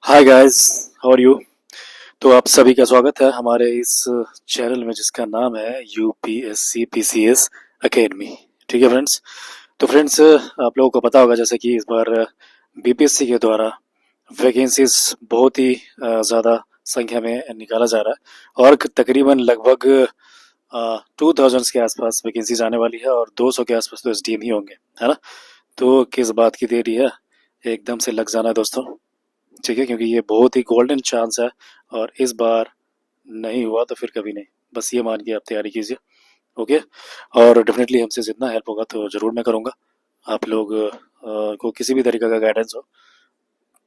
Hi guys, how are you. तो आप सभी का स्वागत है हमारे इस चैनल में जिसका नाम है यूपीएससी पीसीएस एकेडमी। ठीक है फ्रेंड्स। तो फ्रेंड्स, आप लोगों को पता होगा जैसे कि इस बार बीपीएससी के द्वारा वैकेंसीज बहुत ही ज़्यादा संख्या में निकाला जा रहा है और तकरीबन लगभग 2000 के आसपास वैकेंसीज आने वाली है और 200 के आसपास तो एसडीएम ही होंगे, है ना। तो किस बात की देरी है, एकदम से लग जाना है दोस्तों। ठीक है, क्योंकि ये बहुत ही गोल्डन चांस है और इस बार नहीं हुआ तो फिर कभी नहीं। बस ये मान के आप तैयारी कीजिए। ओके। और डेफिनेटली हमसे जितना हेल्प होगा तो ज़रूर मैं करूँगा। आप लोग को किसी भी तरीके का गाइडेंस हो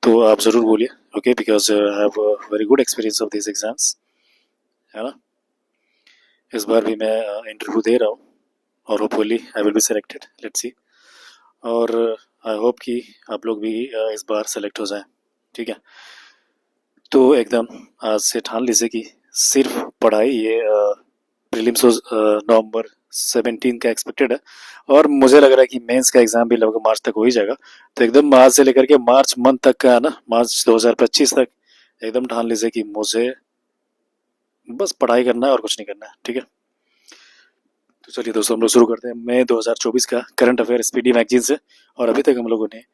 तो आप ज़रूर बोलिए। Okay, because I have very good experience of this exams, है ना। इस बार भी मैं इंटरव्यू दे रहा हूँ और hopefully I will be selected, let's see. और आई होप कि आप लोग भी इस बार सेलेक्ट हो जाएं। ठीक है। तो एकदम आज से ठान लीजिए कि सिर्फ पढ़ाई, ये प्रीलिम्स नवंबर 17 का एक्सपेक्टेड है और मुझे लग रहा है कि मेंस का एग्जाम भी लगभग मार्च तक हो ही जाएगा। तो एकदम आज से लेकर के मार्च मंथ तक का है ना, मार्च 2025 तक एकदम ठान लीजिए कि मुझे बस पढ़ाई करना है और कुछ नहीं करना है। ठीक है। तो चलिए दोस्तों, हम लोग शुरू करते हैं मई 2024 का करंट अफेयर स्पीडी मैगजीन से। और अभी तक हम लोगों ने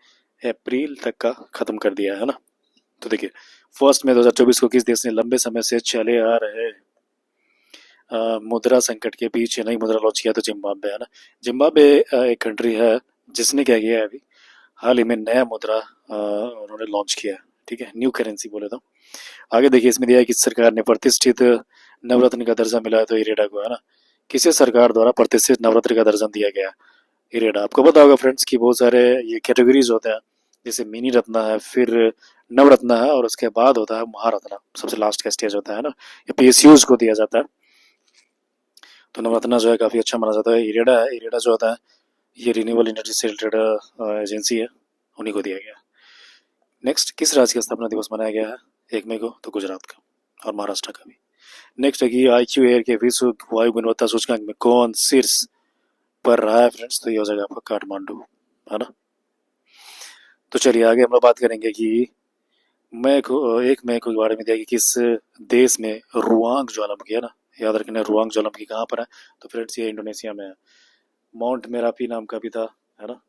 अप्रैल तक का खत्म कर दिया है ना। तो देखिए, फर्स्ट में 2024 को किस देश ने लंबे समय से चले आ रहे मुद्रा संकट के बीच नई मुद्रा लॉन्च किया? तो जिम्बाब्वे, है ना। जिम्बाब्वे एक कंट्री है जिसने क्या किया है, अभी हाल ही में नया मुद्रा उन्होंने लॉन्च किया है। ठीक है, न्यू करेंसी बोले तो। आगे देखिए, इसमें दिया है कि सरकार ने प्रतिष्ठित नवरत्न का दर्जा मिला है तो इरेडा को, है ना। किसे सरकार द्वारा प्रतिष्ठित नवरत्न का दर्जा दिया गया? इरेडा। आपको पता होगा फ्रेंड्स कि बहुत सारे ये कैटेगरीज होते हैं, जैसे मिनी रत्ना है, फिर नवरत्ना है और उसके बाद होता है महारत्ना, सबसे लास्ट का स्टेज होता है ना। ये पीएसयूज को दिया जाता है। तो नवरत्ना जो है काफ़ी अच्छा माना जाता है। इरेडा है, इरेडा जो होता है ये रिन्यूएबल एनर्जी से रिलेटेड एजेंसी है, उन्हीं को दिया गया। नेक्स्ट, किस राज्य का स्थापना दिवस मनाया गया है 1 मई को? तो गुजरात का और महाराष्ट्र का भी। नेक्स्ट है कि IQ एयर के विश्व वायु गुणवत्ता सूचकांक में कौन शीर्ष पर रहा है फ्रेंड्स? तो ये हो जाएगा आपका काठमांडू, है ना। तो चलिए आगे हम लोग बात करेंगे कि मई को 1 मई को के बारे में दिया कि किस देश में रुआंग ज्वालामुखी, है ना। याद रखना, रुआंग ज्वालामुखी कहाँ पर है? तो फ्रेंड्स ये इंडोनेशिया में है। माउंट मेरापी नाम का भी था, है ना।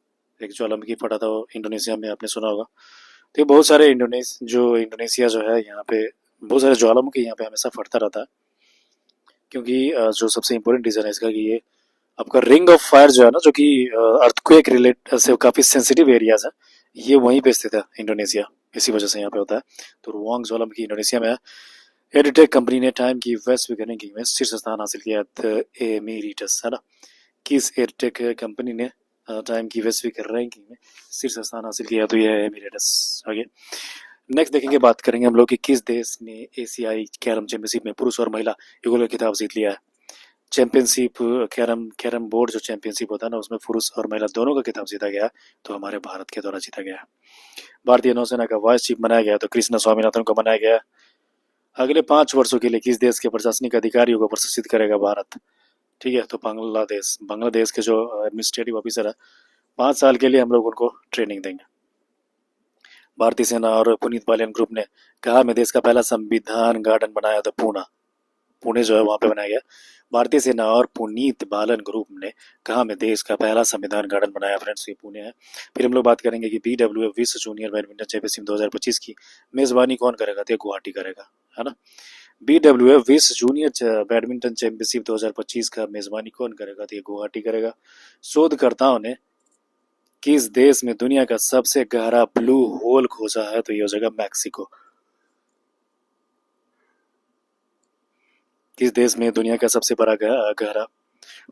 एक ज्वालामुखी फटा था वो इंडोनेशिया में, आपने सुना होगा। तो ये बहुत सारे इंडोनेशिया जो है यहाँ पे बहुत सारे ज्वालामुखी यहाँ पे हमेशा फटता रहता है। क्योंकि जो सबसे इम्पोर्टेंट रीजन है इसका कि ये आपका रिंग ऑफ फायर जो है ना, जो कि अर्थक्वेक रिलेट से काफी सेंसिटिव एरियाज है, ये वहीं पे स्थित है इंडोनेशिया। इसी वजह से यहाँ पे होता है। तो रुआंग ज्वालामुखी इंडोनेशिया में है। एडिटेक कंपनी ने टाइम की वैश्विक रैंकिंग में शीर्ष स्थान हासिल किया द एमेरिटस, है ना। किस एडिटेक कंपनी ने टाइम की वैश्विक रैंकिंग में शीर्ष स्थान हासिल किया? तो यह है एमिरेटस। आगे नेक्स्ट देखेंगे, बात करेंगे हम लोग कि किस देश ने एशियाई कैरम चैंपियनशिप में पुरुष और महिला युगल का खिताब जीत लिया है। चैंपियनशिप, कैरम कैरम बोर्ड जो चैंपियनशिप होता है ना, उसमें पुरुष और महिला दोनों का खिताब जीता गया, तो हमारे भारत के द्वारा जीता गया। भारतीय नौसेना का वाइस चीफ बनाया गया तो कृष्णा स्वामीनाथन को बनाया गया। अगले 5 वर्षों के लिए किस देश के प्रशासनिक अधिकारियों को प्रशिक्षित करेगा भारत? ठीक है, तो बांग्लादेश। बांग्लादेश के जो एडमिनिस्ट्रेटिव ऑफिसर है, 5 साल के लिए हम लोग उनको ट्रेनिंग देंगे। भारतीय सेना और पुनीत बालियान ग्रुप ने कहा में देश का पहला संविधान गार्डन बनाया था पुणे। पुणे जो है वहां पे बनाया गया। भारतीय सेना और पुनीत बालन ग्रुप ने कहा में देश का पहला संविधान गार्डन बनाया, फ्रेंड्स ये पुणे है। फिर हम लोग बात करेंगे कि BWF विश्व जूनियर बैडमिंटन चैंपियनशिप 2025 की मेजबानी कौन करेगा? तो गुवाहाटी करेगा, है ना। BWF विश्व जूनियर बैडमिंटन चैंपियनशिप 2025 का मेजबानी कौन करेगा? तो ये गुवाहाटी करेगा। शोधकर्ताओं ने किस देश में दुनिया का सबसे गहरा ब्लू होल खोजा है? तो ये हो जाएगा मैक्सिको। किस देश में दुनिया का सबसे बड़ा गहरा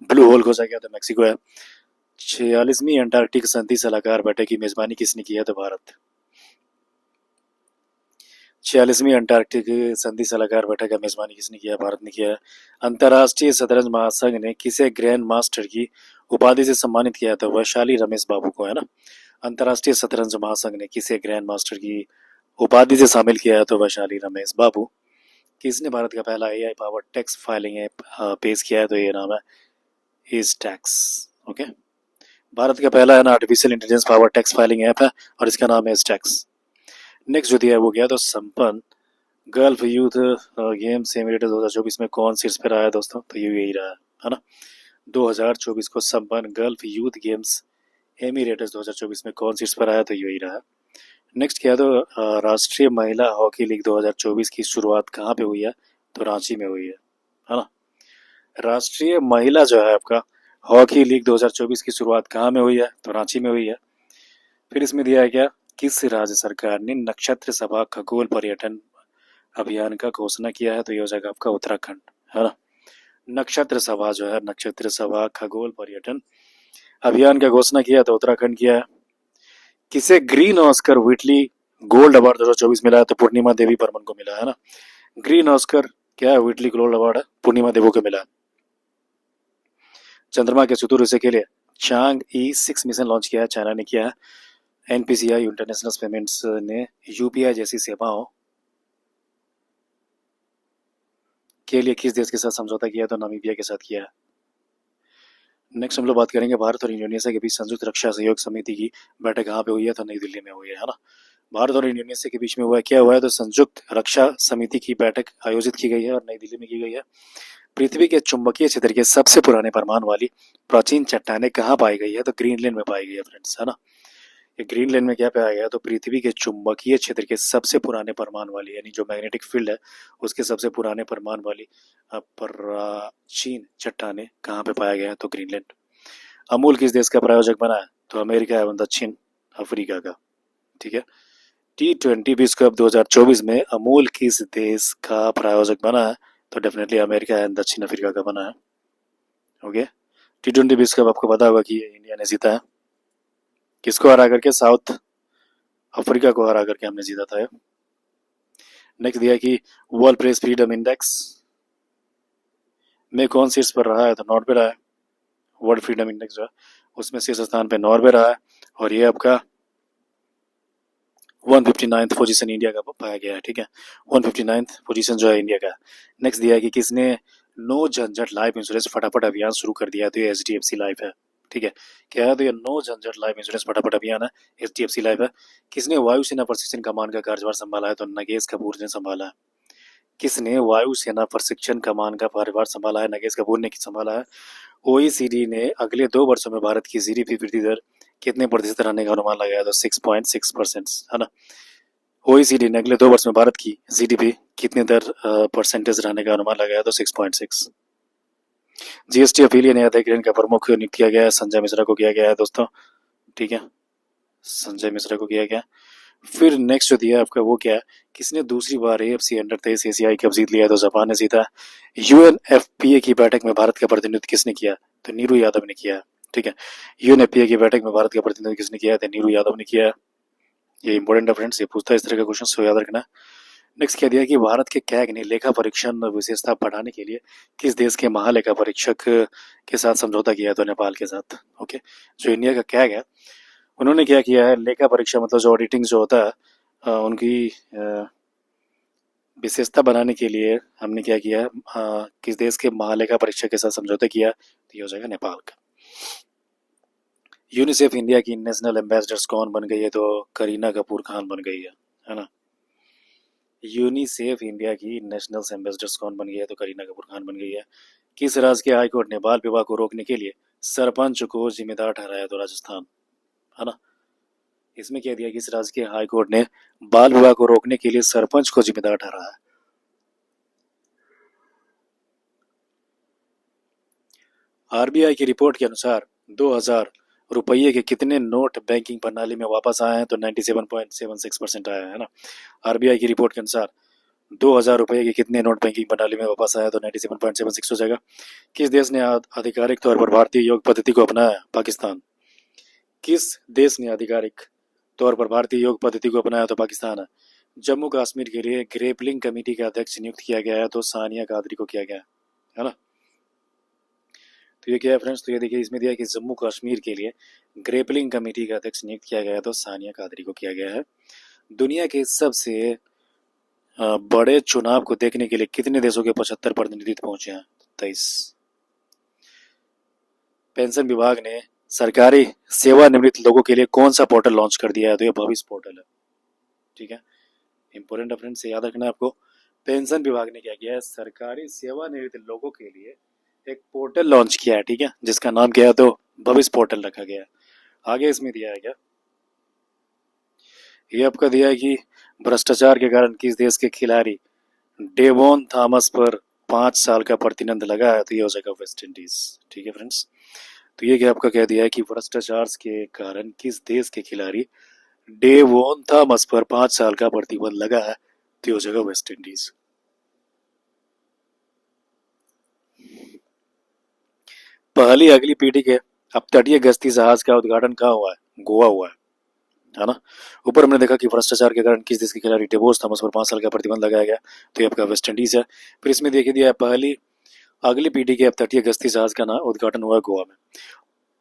ब्लू होल खोजा गया? तो मैक्सिको है। 46वीं अंटार्कटिक संधि सलाहकार बैठक की मेजबानी किसने की है? तो भारत। 46वीं अंटार्कटिक संधि सलाहकार बैठक का मेजबानी किसने किया? भारत ने किया है। अंतर्राष्ट्रीय शतरंज महासंघ ने किसे ग्रैंड मास्टर की उपाधि से सम्मानित किया? तो वैशाली रमेश बाबू को, है ना। अंतर्राष्ट्रीय शतरंज महासंघ ने किसे ग्रैंड मास्टर की उपाधि से शामिल किया है? तो वैशाली रमेश बाबू। किसने भारत का पहला AI power tax filing app पेश किया है? तो ये नाम है इज टैक्स। ओके। भारत का पहला है ना artificial intelligence power tax filing app है और इसका नाम है इज टैक्स। नेक्स्ट जो दिया है वो गया तो संपन्न गल्फ यूथ गेम्स एमिरेट्स 2024 में कौन शीर्ष पे रहा है दोस्तों? तो ये यही रहा है ना। 2024 को संपन्न गल्फ यूथ गेम्स एमिरेट्स 2024 में कौन शीर्ष पर आया? तो यही रहा। नेक्स्ट क्या है तो राष्ट्रीय महिला हॉकी लीग 2024 की शुरुआत कहाँ पे हुई है? तो रांची में हुई है ना। राष्ट्रीय महिला जो है आपका हॉकी लीग 2024 की शुरुआत कहाँ में हुई है? तो रांची में हुई है। फिर इसमें दिया है क्या, किस राज्य सरकार ने नक्षत्र सभा खगोल पर्यटन अभियान का घोषणा किया है? तो ये हो जाएगा आपका उत्तराखंड, है ना। नक्षत्र सभा जो है, नक्षत्र सभा खगोल पर्यटन अभियान का घोषणा किया तो उत्तराखंड किया है। किसे green Oscar Whitley gold award 2024 मिला है? तो पूर्णिमा देवी बर्मन को मिला है ना। ग्रीन ऑस्कर क्या है? व्हिटली गोल्ड अवार्ड है, पूर्णिमा देवी को मिला है। चंद्रमा के चतुर्थ हिस्से के लिए चांग E6 मिशन लॉन्च किया है, चाइना ने किया है। एनपीसीआई इंटरनेशनल पेमेंट्स ने यूपीआई जैसी सेवाओं के लिए किस देश के साथ समझौता किया? तो नामीबिया के साथ किया है। नेक्स्ट हम लोग बात करेंगे भारत और इंडोनेशिया के बीच संयुक्त रक्षा सहयोग समिति की बैठक कहाँ पे हुई है? तो नई दिल्ली में हुई है ना। भारत और इंडोनेशिया के बीच में हुआ क्या हुआ है? तो संयुक्त रक्षा समिति की बैठक आयोजित की गई है और नई दिल्ली में की गई है। पृथ्वी के चुंबकीय क्षेत्र के सबसे पुराने परमाणु वाली प्राचीन चट्टानें कहाँ पाई गई है? तो ग्रीनलैंड में पाई गई है फ्रेंड्स, है ना। ये ग्रीनलैंड में क्या पाया गया? तो पृथ्वी के चुंबकीय क्षेत्र के सबसे पुराने परमाणु वाली, यानी जो मैग्नेटिक फील्ड है उसके सबसे पुराने परमाणु वाली प्राचीन चट्टानें कहाँ पे पाया गया है? तो ग्रीनलैंड। अमूल किस देश का प्रायोजक बना है? तो अमेरिका एवं दक्षिण अफ्रीका का, ठीक है। T20 विश्व कप 2024 में अमूल किस देश का प्रायोजक बना है? तो डेफिनेटली अमेरिका एंड दक्षिण अफ्रीका का बना है। ओके। T20 विश्व कप आपको पता होगा कि इंडिया ने जीता है, किसको हरा करके? साउथ अफ्रीका को हरा करके हमने जीता था। नेक्स्ट दिया कि वर्ल्ड प्रेस फ्रीडम इंडेक्स में कौन शीर्ष पर रहा है? तो नॉर्वे रहा है। वर्ल्ड फ्रीडम इंडेक्स जो है उसमें शीर्ष स्थान पे नॉर्वे रहा है और ये आपका 159th पोजीशन इंडिया का पाया गया है, ठीक है। 159th पोजीशन जो है इंडिया का। नेक्स्ट दिया है कि किसने नो झंझट लाइफ इंश्योरेंस फटाफट अभियान शुरू कर दिया? तो ये HDFC लाइफ है, ठीक है। क्या है? तो ये नो झंझट लाइफ इंश्योरेंस फटाफट अभियान है, HDFC लाइफ है। किसने वायुसेना प्रशिक्षण कमान का कार्यभार संभाला है? तो नगेश कपूर ने संभाला है। किसने वायुसेना प्रशिक्षण कमान का कार्यभार संभाला है? नगेश कपूर ने संभाला है। OECD ने अगले 2 वर्षों में भारत की GDP वृद्धि दर कितने प्रतिशत रहने का अनुमान लगाया? तो 6.6%, है ना। OECD ने अगले 2 वर्ष में भारत की GDP कितने दर परसेंटेज रहने का अनुमान लगाया? तो 6.6। GST अपीलीय नया अधिकरण का प्रमुख नियुक्त किया गया है, संजय मिश्रा को किया गया है दोस्तों, ठीक है। संजय मिश्रा को किया गया। फिर नेक्स्ट जो दिया आपका वो क्या है, किसने दूसरी बार AFC अंडर-23 एशियाई कप जीत लिया? तो जापान ने जीता। UNFPA की बैठक में भारत का प्रतिनिधित्व किसने किया? तो नीरू यादव ने किया, ठीक है। UNFPA की बैठक में भारत का प्रतिनिधित्व किसने किया? तो नीरू यादव ने किया। ये इंपॉर्टेंट है फ्रेंड्स, ये पूछता है इस तरह का क्वेश्चन, सो याद रखना। नेक्स्ट क्या दिया कि भारत के कैग ने लेखा परीक्षण विशेषता बढ़ाने के लिए किस देश के महालेखा परीक्षक के साथ समझौता किया? तो नेपाल के साथ। ओके। जो इंडिया का कैग है उन्होंने क्या किया है, लेखा परीक्षा मतलब जो ऑडिटिंग जो होता है उनकी विशेषता बनाने के लिए हमने क्या किया है, किस देश के महालेखा परीक्षक के साथ समझौता किया? तो ये हो जाएगा नेपाल का। यूनिसेफ इंडिया की नेशनल एम्बेसडर्स कौन बन गई है? तो करीना कपूर खान बन गई है ना। यूनिसेफ इंडिया की नेशनल एम्बेसडर्स कौन बन गई है? तो करीना कपूर खान बन गई है। किस राज्य के हाईकोर्ट ने बाल विवाह को रोकने के लिए सरपंच को जिम्मेदार ठहराया? तो राजस्थान, है ना। इसमें क्या दिया कि इस राज्य के हाईकोर्ट ने बाल विवाह को रोकने के लिए सरपंच को जिम्मेदार ठहराया। आरबीआई की रिपोर्ट के अनुसार 2000 रुपये के कितने नोट बैंकिंग प्रणाली में वापस आए हैं? तो 97.76% आया है ना। आरबीआई की रिपोर्ट के अनुसार 2000 रुपये के कितने नोट बैंकिंग प्रणाली में वापस आया? तो 97.76 हो जाएगा। किस देश ने आधिकारिक तौर पर भारतीय योग पद्धति को अपनाया? पाकिस्तान। किस देश ने आधिकारिक तौर पर भारतीय योग पद्धति को अपनाया? तो पाकिस्तान है। जम्मू कश्मीर के लिए ग्रेपलिंग कमेटी का अध्यक्ष नियुक्त किया गया है? तो सानिया कादरी को किया गया है ना। तो ये क्या है फ्रेंड्स, तो ये देखिए इसमें दिया है कि जम्मू कश्मीर के लिए ग्रेपलिंग कमेटी का अध्यक्ष नियुक्त किया गया है, तो सानिया कादरी को किया गया है। दुनिया के सबसे बड़े चुनाव को देखने के लिए कितने देशों के 75 प्रतिनिधि पहुंचे हैं? 23। पेंशन विभाग ने सरकारी सेवानिवृत्त लोगों के लिए कौन सा पोर्टल लॉन्च कर दिया है? तो ये भविष्य पोर्टल है। ठीक है, इंपॉर्टेंट है फ्रेंड्स, याद रखना है आपको। पेंशन विभाग ने क्या किया है, सरकारी सेवानिवृत्त लोगों के लिए एक पोर्टल लॉन्च किया है, ठीक है, जिसका नाम क्या है, तो भविष्य पोर्टल रखा गया है। आगे इसमें दिया है क्या, ये आपका दिया है कि भ्रष्टाचार के कारण किस देश के खिलाड़ी डेवोन थॉमस पर 5 साल का प्रतिबंध लगा है, तो ये हो जाएगा वेस्ट इंडीज। ठीक है फ्रेंड्स, तो ये क्या आपका कह दिया है कि भ्रष्टाचार के कारण किस देश के खिलाड़ी डेवोन थॉमस पर 5 साल का प्रतिबंध लगा है, तो ये हो जाएगा वेस्ट इंडीज। पहली अगली पीढ़ी के अब तटीय गश्ती जहाज का उद्घाटन कहाँ हुआ है, गोवा हुआ है ना। ऊपर हमने देखा कि भ्रष्टाचार के कारण किस देश के खिलाड़ी डेवोस थॉमस पर 5 साल का प्रतिबंध लगाया गया, तो ये आपका वेस्ट इंडीज है। फिर इसमें देखिए दिया है पहली अगली पीढ़ी के अब तटीय गश्ती जहाज का ना उद्घाटन हुआ गोवा में।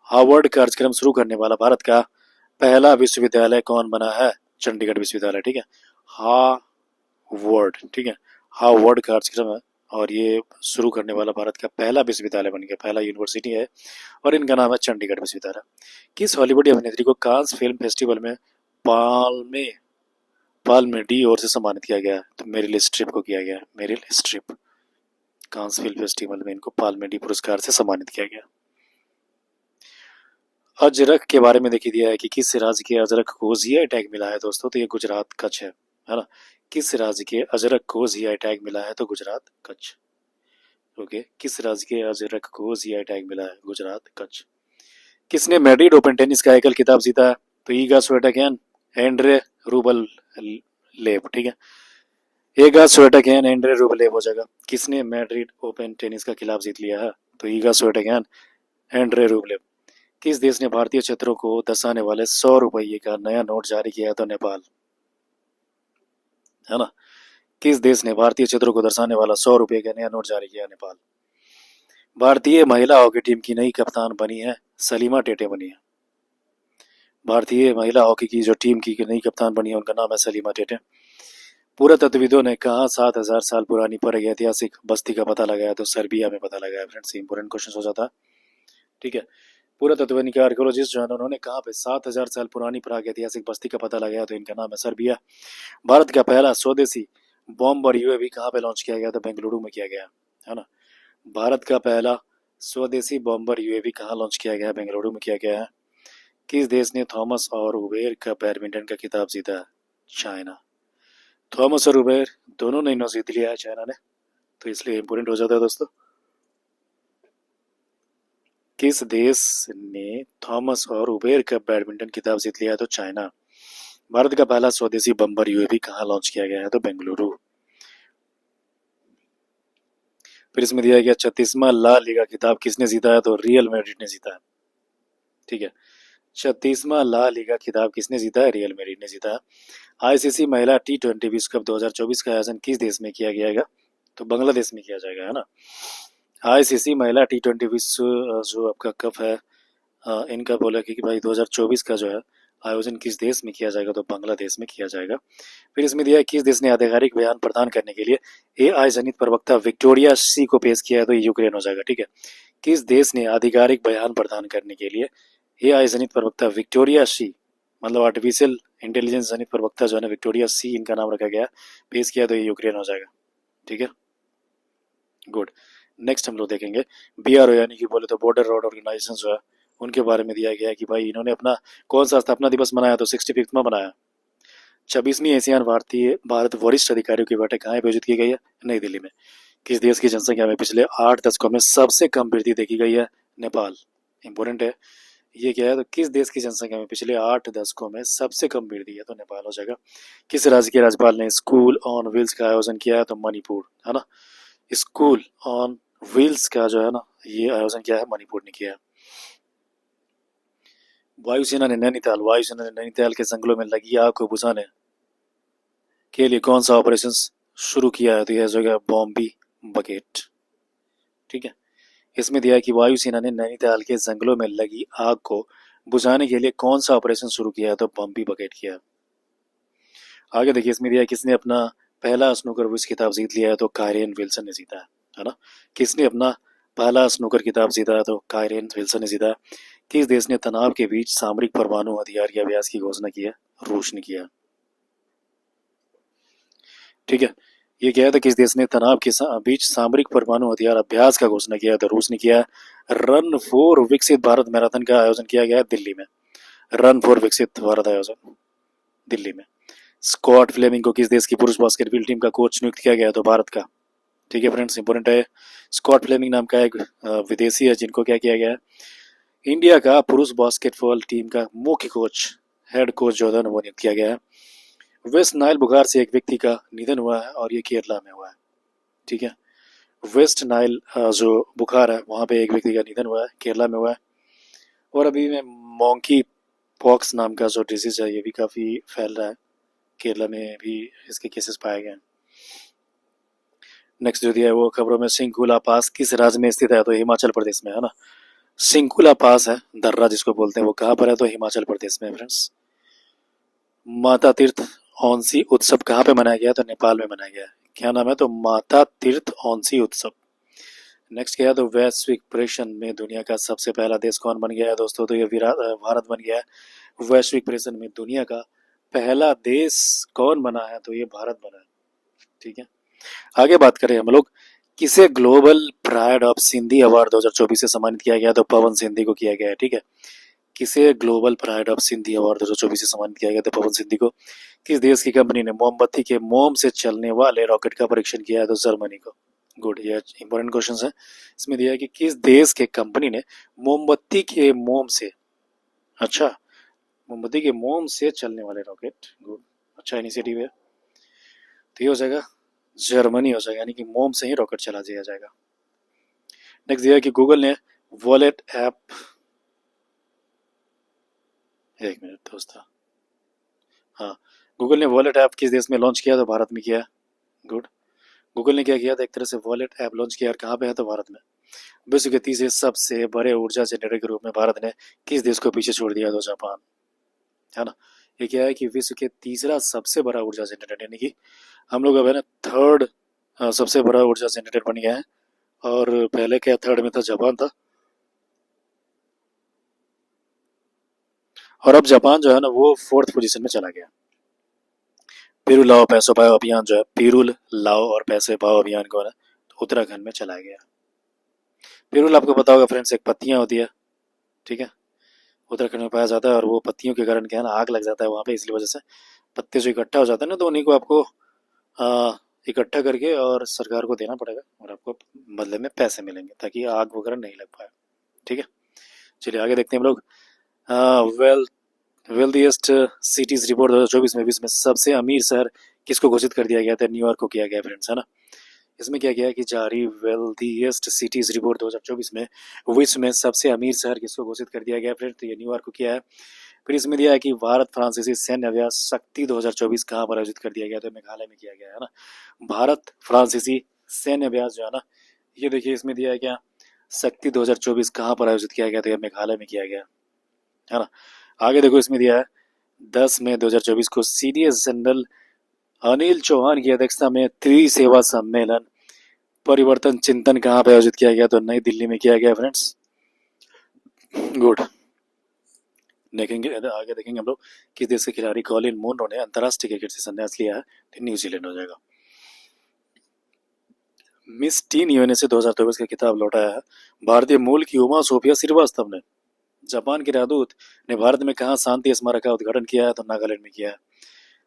हार्वर्ड कार्यक्रम शुरू करने वाला भारत का पहला विश्वविद्यालय कौन बना है, चंडीगढ़ विश्वविद्यालय। ठीक है, हार्वर्ड, ठीक है, हार्वर्ड कार्यक्रम है, और ये शुरू करने वाला भारत का पहला विश्वविद्यालय बन गया, पहला यूनिवर्सिटी है, और इनका नाम है चंडीगढ़ विश्वविद्यालय। किस हॉलीवुड अभिनेत्री को कांस फिल्म फेस्टिवल में पाल्मे पाल्मे डी और से सम्मानित किया गया, तो मेरिल स्ट्रिप को किया गया, मेरिल स्ट्रिप। कांस फिल्म फेस्टिवल में इनको पाल्मे डी पुरस्कार से सम्मानित किया गया। अजरक के बारे में देखिए दिया है कि किस राज्य के अजरक को जीआई टैग मिला है दोस्तों, तो ये गुजरात कच्छ है ना। किस राज्य के अजरक को जीआई टैग मिला है, तो गुजरात कच्छ। ओके, किस राज्य के अजरक को जीआई टैग मिला है, गुजरात कच्छ। किसने मैड्रिड ओपन टेनिस का एकल खिताब जीता है, तो ईगा स्वियाटेक, एंड्रे रूबल लेव। ठीक है, ईगा स्वियाटेक, एंड्रे रूबलेव हो जाएगा। किसने मैड्रिड ओपन टेनिस का खिताब जीत लिया है, तो ईगा स्वियाटेक, एंड्रे रूबलेव। किस देश ने भारतीय क्षेत्रों को दर्शाने वाले 100 रुपये का नया नोट जारी किया, तो नेपाल, है ना। किस देश ने भारतीय क्षेत्रों को दर्शाने वाला 100 रुपये का नया नोट जारी किया, नेपाल। भारतीय महिला हॉकी टीम की नई कप्तान बनी है सलीमा टेटे बनी है। भारतीय महिला हॉकी की जो टीम की नई कप्तान बनी है उनका नाम है सलीमा टेटे। पुरातत्वविदों ने कहा 7,000 साल पुरानी पर ऐतिहासिक बस्ती का पता लगाया, तो सर्बिया में पता लगाया। फ्रेंड्स, इंपोर्टेंट क्वेश्चन हो जाता है, ठीक है। पुरातत्वविद के आर्कियोलॉजिस्ट जो है उन्होंने कहा पे 7,000 साल पुरानी प्राग ऐतिहासिक बस्ती का पता लगाया, तो इनका नाम है सर्बिया। भारत का पहला स्वदेशी बॉम्बर यूएवी कहाँ पे लॉन्च किया गया, तो बेंगलुरु में किया गया, है ना। भारत का पहला स्वदेशी बॉम्बर यूएवी कहाँ लॉन्च किया गया, बेंगलुरु में किया गया है। किस देश ने थॉमस और उबेर का बैडमिंटन का खिताब जीता, चाइना। थॉमस और उबेर दोनों ने इन्होंने जीत लिया है चाइना ने, तो इसलिए इंपोर्टेंट हो जाता है दोस्तों। किस देश ने थॉमस और उबेर का बैडमिंटन खिताब जीत लिया है, तो चाइना। भारत का पहला स्वदेशी बम्बर यूएवी कहाँ लॉन्च किया गया है, तो बेंगलुरु। फिर इसमें दिया गया 36वां ला लीगा खिताब किसने जीता है, तो रियल मैड्रिड ने जीता है, ठीक है। 36वां ला लीगा खिताब किसने जीता है, रियल मैड्रिड ने जीता है। आईसीसी महिला T20 विश्व कप 2024 का आयोजन किस देश में किया जाएगा, तो बांग्लादेश में किया जाएगा, है ना। आईसीसी महिला T20 विश्व जो आपका कप है, इनका बोला कि भाई 2024 का जो है आयोजन किस देश में किया जाएगा, तो बांग्लादेश में किया जाएगा। फिर इसमें दिया है किस देश ने आधिकारिक बयान प्रदान करने के लिए एआई जनित प्रवक्ता विक्टोरिया सी को पेश किया है, तो यूक्रेन हो जाएगा, ठीक है। किस देश ने आधिकारिक बयान प्रदान करने के लिए एआई जनित प्रवक्ता विक्टोरिया सी, मतलब आर्टिफिशियल इंटेलिजेंस जनित प्रवक्ता जो है ना, विक्टोरिया सी इनका नाम रखा गया, पेश किया, तो यूक्रेन हो जाएगा, ठीक है। गुड, नेक्स्ट हम लोग देखेंगे बीआरओ यानी कि बोले तो बॉर्डर रोड ऑर्गेनाइजेशन जो है उनके बारे में दिया गया है कि भाई इन्होंने अपना कौन सा स्थापना दिवस मनाया, तो 65वां मनाया। 26वीं एशियान भारतीय भारत वरिष्ठ अधिकारियों की बैठक कहाँ आयोजित की गई है, नई दिल्ली में। किस देश की जनसंख्या में पिछले 8 दशकों में सबसे कम वृद्धि देखी गई है, नेपाल। इंपोर्टेंट है ये क्या है, तो किस देश की जनसंख्या में पिछले 8 दशकों में सबसे कम वृद्धि है, तो नेपाल हो जाएगा। किस राज्य के राज्यपाल ने स्कूल ऑन व्हील्स का आयोजन किया है, तो मणिपुर, है ना। स्कूल ऑन व्हील्स का जो है ना ये आयोजन किया है, मणिपुर ने किया है। वायुसेना ने नैनीताल के जंगलों में लगी आग को बुझाने के लिए कौन सा ऑपरेशन शुरू किया है, तो यह जगह बॉम्बी बकेट, ठीक है। इसमें दिया है कि वायुसेना ने नैनीताल के जंगलों में लगी आग को बुझाने के लिए कौन सा ऑपरेशन शुरू किया है, तो बॉम्बी बकेट किया। आगे देखिए इसमें दिया है किसने अपना पहला स्नूकर विश्व खिताब जीत लिया है, तो कायरन विल्सन ने जीता है ना। किसने अपना पहला स्नूकर खिताब जीता है, तो कायरन विल्सन ने जीता है। किस देश ने तनाव के बीच सामरिक परमाणु हथियार के अभ्यास की घोषणा की है, रूस ने किया। ठीक है। ये क्या है था, किस देश ने तनाव के बीच सामरिक परमाणु हथियार अभ्यास का घोषणा किया, तो रूस ने किया। रन फॉर विकसित भारत मैराथन का आयोजन किया गया है दिल्ली में। रन फॉर विकसित भारत आयोजन दिल्ली में। स्कॉट फ्लेमिंग को किस देश की पुरुष बास्केटबॉल टीम का कोच नियुक्त किया गया, तो भारत का। ठीक है फ्रेंड्स, इंपॉर्टेंट है। स्कॉट फ्लेमिंग नाम का एक विदेशी है जिनको क्या किया गया है, इंडिया का पुरुष बास्केटबॉल टीम का मुख्य कोच, हेड कोच जो है वो नियुक्त किया गया है। वेस्ट नाइल बुखार से एक व्यक्ति का निधन हुआ है और ये केरला में हुआ है। ठीक है। वेस्ट नाइल जो बुखार है वहाँ पे एक व्यक्ति का निधन हुआ है, केरला में हुआ है। और अभी में मॉन्की पॉक्स नाम का जो डिजीज है ये भी काफ़ी फैल रहा है, केरला में भी इसके केसेस पाए गए हैं। नेक्स्ट जो दिया है वो खबरों में, सिंकुला पास किस राज्य में स्थित है, तो हिमाचल प्रदेश में है ना। सिंकुला पास है, दर्रा जिसको बोलते हैं, वो कहाँ पर है, तो हिमाचल प्रदेश में फ्रेंड्स। माता तीर्थ औंसी उत्सव कहाँ पे मनाया गया, तो नेपाल में मनाया गया है। क्या नाम है, तो माता तीर्थ औंसी उत्सव। नेक्स्ट क्या है, तो वैश्विक प्रेषण में दुनिया का सबसे पहला देश कौन बन गया है दोस्तों, तो ये भारत बन गया है। वैश्विक प्रेषण में दुनिया का पहला देश कौन बना है, तो ये भारत बना है। ठीक है। आगे बात करें हम लोग, किसे global pride of Sindhi award 2024 से सम्मानित किया गया, तो पवन सिंधी को किया गया है। ठीक है। किसे global pride of Sindhi award 2024 से सम्मानित किया गया, तो पवन सिंधी को। किस देश की कंपनी ने मोमबत्ती के मोम से चलने वाले रॉकेट का परीक्षण किया है, तो जर्मनी को। गुड, ये इंपॉर्टेंट क्वेश्चन है। इसमें दिया है कि किस देश के कंपनी ने मोमबत्ती के मोम से, अच्छा, मोमबत्ती के मोम से चलने वाले रॉकेट, गुड, अच्छा इनिशिएटिव है। तो ये हो जाएगा जर्मनी हो जाएगा, यानी कि मोम से ही रॉकेट चला दिया जाएगा। नेक्स्ट दिया है कि गूगल ने वॉलेट ऐप, एक मिनट दोस्तों, हाँ, गूगल ने वॉलेट ऐप किस देश में लॉन्च किया, तो भारत में किया। गुड। गूगल ने क्या किया था, एक तरह से वॉलेट ऐप लॉन्च किया, और कहाँ पे है, तो भारत में। विश्व के तीसरे सबसे बड़े ऊर्जा जनरेटर के रूप में भारत ने किस देश को पीछे छोड़ दिया, तो जापान, है ना। ये क्या है कि विश्व के तीसरा सबसे बड़ा ऊर्जा जनरेटर, यानी कि हम लोग अब है ना थर्ड सबसे बड़ा ऊर्जा जनरेटर बन गया है। और पहले क्या थर्ड में था, जापान था। और अब जापान जो है ना वो फोर्थ पोजीशन में चला गया। पिरूल लाओ पैसो पाओ अभियान जो है, पिरूल लाओ और पैसे पाओ अभियान को है ना, तो उत्तराखंड में चलाया गया। पिरूल आपको पता होगा फ्रेंड्स, एक पत्तियां होती है। ठीक है। उत्तराखंड में पाया जाता है, और वो पत्तियों के कारण क्या है ना आग लग जाता है वहाँ पे, इसलिए वजह से पत्ते जो इकट्ठा हो जाते हैं ना, तो उन्हीं को आपको इकट्ठा करके और सरकार को देना पड़ेगा, और आपको बदले में पैसे मिलेंगे ताकि आग वगैरह नहीं लग पाए। ठीक है। चलिए आगे देखते हैं हम लोग। वेल वेल्थिएस्ट सिटीज रिपोर्ट 2024 में विश्व में सबसे अमीर शहर किसको घोषित कर दिया गया था, न्यूयॉर्क को किया गया फ्रेंड्स, है ना। इसमें क्या किया है कि जारी वेल्थिएस्ट सिटीज रिपोर्ट 2024 में विश्व में सबसे अमीर शहर किसको घोषित कर दिया गया फ्रेंड्स, तो ये न्यूयॉर्क को किया है। फिर इसमें दिया है कि भारत फ्रांसीसी सैन्य अभ्यास शक्ति 2024 कहाँ पर आयोजित कर दिया गया, तो मेघालय में किया गया है ना। भारत फ्रांसीसी सैन्य अभ्यास जो है ना, ये देखिए इसमें दिया है क्या, शक्ति 2024 कहाँ पर आयोजित किया गया, तो मेघालय में किया गया, है ना। आगे देखो इसमें दिया है 10 मई 2024 को सीडीएस जनरल अनिल चौहान की अध्यक्षता में त्रिसेवा सम्मेलन परिवर्तन चिंतन कहाँ पे आयोजित किया गया, तो नई दिल्ली में किया गया फ्रेंड्स। गुड। देखेंगे आगे देखेंगे हम लोग, किस देश के खिलाड़ी कॉलिन मुनरो ने अंतर्राष्ट्रीय क्रिकेट से संन्यास लिया है, तो न्यूजीलैंड हो जाएगा। मिस टीन यूएनए 2024 का खिताब लौटाया है भारतीय मूल की उमा सोफिया श्रीवास्तव ने। जापान के राजदूत ने भारत में कहा शांति स्मारक का उद्घाटन किया है, तो नागालैंड में किया है।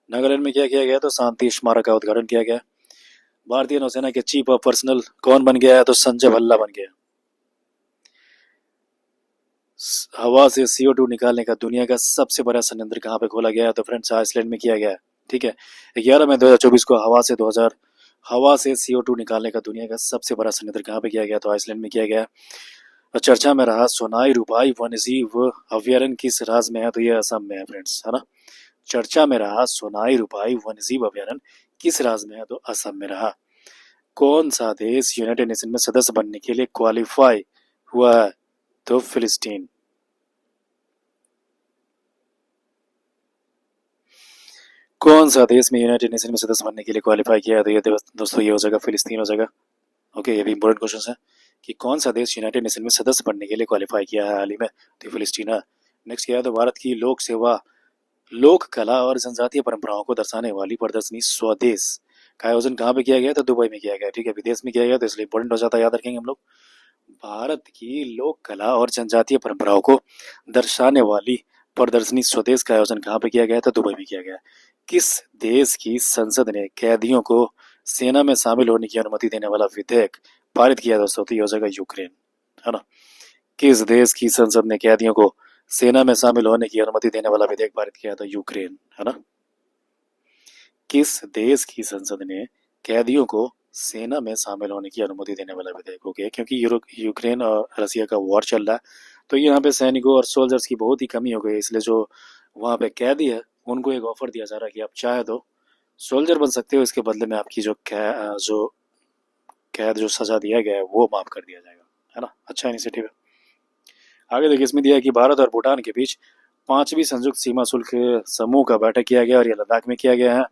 नागालैंड में क्या किया गया, तो शांति स्मारक का उद्घाटन किया गया। भारतीय नौसेना के चीफ ऑफ पर्सनल कौन बन गया है, तो संजय भल्ला बन गया। हवा से CO2 निकालने का दुनिया का सबसे बड़ा संयंत्र कहाँ पे खोला गया है, तो फ्रेंड्स आइसलैंड में किया गया है। ठीक है। 11 मई 2024 को हवा से CO2 निकालने का दुनिया का सबसे बड़ा संयंत्र कहाँ पे किया गया, तो आइसलैंड में किया गया। और चर्चा में रहा सोनाई रूपाई वन्यजीव अभ्यारण्य किस राज्य में है, तो ये असम में है फ्रेंड्स, है ना। चर्चा में रहा सोनाई रूपाई वन्यजीव अभ्यारण्य किस राज्य में है, तो असम में रहा। कौन सा देश यूनाइटेड नेशन में सदस्य बनने के लिए क्वालिफाई हुआ है, तो फिलिस्तीन। कौन सा देश में यूनाइटेड नेशन में सदस्य बनने के लिए क्वालिफाई किया है, तो ये दोस्तों ये हो जाएगा फिलिस्तीन हो जाएगा। ओके, ये भी इंपॉर्टेंट क्वेश्चन है कि कौन सा देश यूनाइटेड नेशन में सदस्य बनने के लिए क्वालिफाई किया है हाल ही में, तो फिलिस्तीन है। नेक्स्ट क्या है, तो भारत की लोक कला और जनजातीय परंपराओं को दर्शाने वाली प्रदर्शनी स्वदेश का आयोजन कहाँ पे किया गया? तो दुबई में किया गया। ठीक है, विदेश में किया गया तो इसलिए इंपॉर्टेंट हो जाता है, याद रखेंगे हम लोग। भारत की लोक कला और जनजातीय परंपराओं को दर्शाने वाली प्रदर्शनी स्वदेश का आयोजन कहाँ पे किया गया? था दुबई में किया गया। किस देश की संसद ने कैदियों को सेना में शामिल होने की अनुमति देने वाला विधेयक पारित किया? दोस्तों तो ये हो जाएगा यूक्रेन, है ना। किस देश की संसद ने कैदियों को सेना में शामिल होने की अनुमति देने वाला विधेयक पारित किया? था यूक्रेन, है ना। किस देश की संसद ने कैदियों को सेना में शामिल होने की अनुमति देने वाला विधेयक? हो गया, क्योंकि यूक्रेन और रसिया का वॉर चल रहा है, तो यहाँ पे सैनिकों और सोल्जर्स की बहुत ही कमी हो गई, इसलिए जो वहाँ पे कैदी है उनको एक ऑफर दिया जा रहा है कि आप चाहे तो सोल्जर बन सकते हो, इसके बदले में आपकी जो कैद जो सजा दिया गया है वो माफ कर दिया जाएगा, है ना। अच्छा इनिशिएटिव है। आगे देखिए, इसमें दिया है कि भारत और भूटान के बीच 5वीं संयुक्त सीमा शुल्क समूह का बैठक किया गया और ये लद्दाख में किया गया है।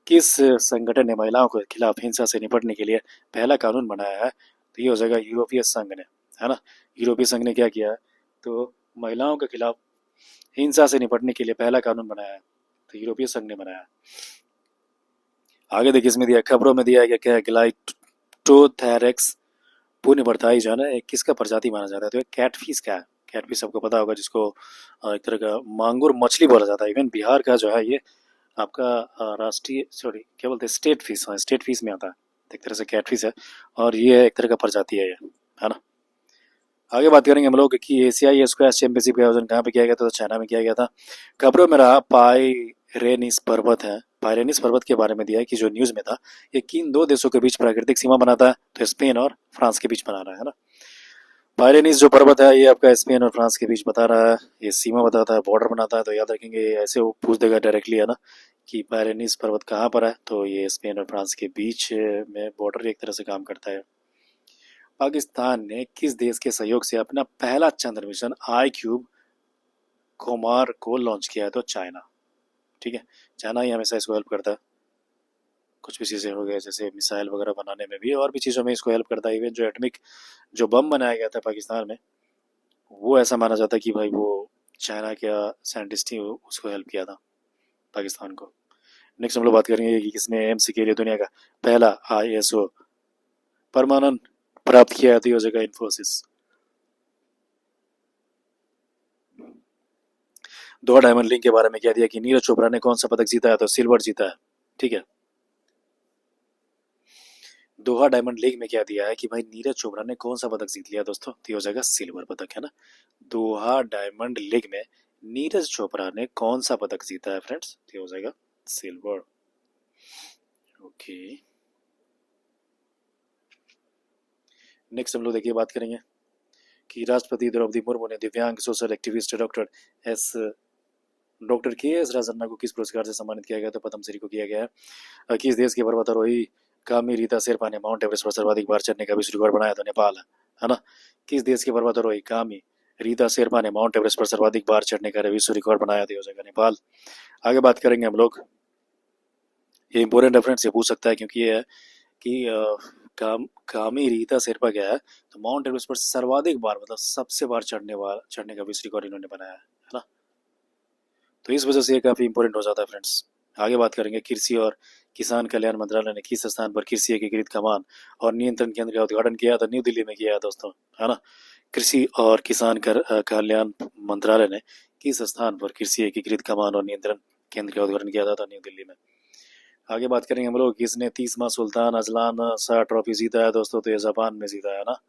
किस संगठन ने महिलाओं के खिलाफ हिंसा से निपटने के लिए पहला कानून बनाया है? तो ये हो जाएगा यूरोपीय संघ ने, है ना। यूरोपीय संघ ने क्या किया है? तो महिलाओं के खिलाफ हिंसा से निपटने के लिए पहला कानून बनाया है, तो यूरोपीय संघ ने बनाया है। आगे देखिए, इसमें दिया खबरों में दिया गया क्या है? ग्लाइटोथेरेक्स पुण्य बढ़ताई जो है ना, एक किसका प्रजाति माना जाता है? तो एक कैटफिश का है। कैटफिश सबको पता होगा, जिसको एक तरह का मांगुर मछली बोला जाता है। इवन बिहार का जो है ये आपका राष्ट्रीय, सॉरी क्या बोलते हैं, स्टेट फिश, हाँ स्टेट फिश में आता है, एक तरह से कैटफिश है, और ये एक तरह का प्रजाति है ये, है ना। आगे बात करेंगे हम लोग कि एशियाई स्क्वैश चैंपियनशिप का आयोजन कहाँ पे किया गया था? तो चाइना में किया गया था। खबरों में रहा पायरेनिस पर्वत है, पायरेनिस पर्वत के बारे में दिया है कि जो न्यूज में था, ये किन दो देशों के बीच प्राकृतिक सीमा बनाता है? तो स्पेन और फ्रांस के बीच बना रहा है ना। पायरेनिस जो पर्वत है ये आपका स्पेन और फ्रांस के बीच बता रहा है, ये सीमा बताता है, बॉर्डर बनाता है, तो याद रखेंगे, ऐसे वो पूछ देगा डायरेक्टली, है ना, कि पायरेनिस पर्वत कहाँ पर है? तो ये स्पेन और फ्रांस के बीच में बॉर्डर एक तरह से काम करता है। पाकिस्तान ने किस देश के सहयोग से अपना पहला चंद्र मिशन आई क्यूब कोमार को लॉन्च किया है? तो चाइना। ठीक है, चाइना ही हमेशा इसको हेल्प करता है, कुछ भी चीज़ें हो गए जैसे मिसाइल वगैरह बनाने में भी, और भी चीज़ों में इसको हेल्प करता है। इवन जो एटमिक जो बम बनाया गया था पाकिस्तान में, वो ऐसा माना जाता है कि भाई वो चाइना का साइंटिस्ट ही उसको हेल्प किया था पाकिस्तान को। नेक्स्ट हम लोग बात करेंगे कि किसने एम्स के लिए दुनिया का पहला ISO प्रमाणन प्राप्त किया है? तो ये हो जाएगा इन्फोसिस। दोहा डायमंड लीग के बारे में क्या दिया कि नीरज चोपड़ा ने कौन सा पदक जीता है? तो सिल्वर जीता है। ठीक है, दोहा डायमंड लीग में क्या दिया है कि भाई नीरज चोपड़ा ने कौन सा पदक जीत लिया दोस्तों? तो ये हो जाएगा सिल्वर पदक, है ना। दोहा डायमंड लीग में नीरज चोपड़ा ने कौन सा पदक जीता है फ्रेंड्स? तो ये हो जाएगा सिल्वर। ओके, नेक्स्ट हम लोग देखिए बात करेंगे कि राष्ट्रपति द्रौपदी मुर्मू ने दिव्यांग सोशल एक्टिविस्ट डॉक्टर के एस राजन्ना को किस पुरस्कार से सम्मानित किया गया? तो पद्मश्री को किया गया है। किस देश के पर्वतारोही कामी रीता शेरपा ने माउंट एवरेस्ट पर सर्वाधिक बार चढ़ने का विश्व रिकॉर्ड बनाया? तो नेपाल है ना। किस देश के पर्वतारोही कामी रीता शेरपा ने माउंट एवरेस्ट पर सर्वाधिक बार चढ़ने का विश्व रिकॉर्ड बनाया? तो हो जाएगा नेपाल। आगे बात करेंगे हम लोग, ये इंपोर्टेंट रेफरेंस ये पूछ सकता है, क्योंकि ये है कि कामी रीता शेरपा क्या है? तो माउंट एवरेस्ट पर सर्वाधिक बार, मतलब सबसे बार चढ़ने का विश्व रिकॉर्ड इन्होंने बनाया है ना। तो इस वजह से ये काफी इंपॉर्टेंट हो जाता है फ्रेंड्स। आगे बात करेंगे, कृषि और किसान कल्याण मंत्रालय ने किस स्थान पर कृषि एकीकृत कमान और नियंत्रण केंद्र का उद्घाटन किया? था न्यू दिल्ली में किया है दोस्तों, है ना। कृषि और किसान कल्याण मंत्रालय ने किस स्थान पर कृषि एकीकृत कमान और नियंत्रण केंद्र का उद्घाटन किया था? न्यू दिल्ली में। आगे बात करेंगे हम लोग, किसने 30वां सुल्तान अजलान शाह ट्रॉफी जीता है दोस्तों? तो ये जापान में जीता है ना।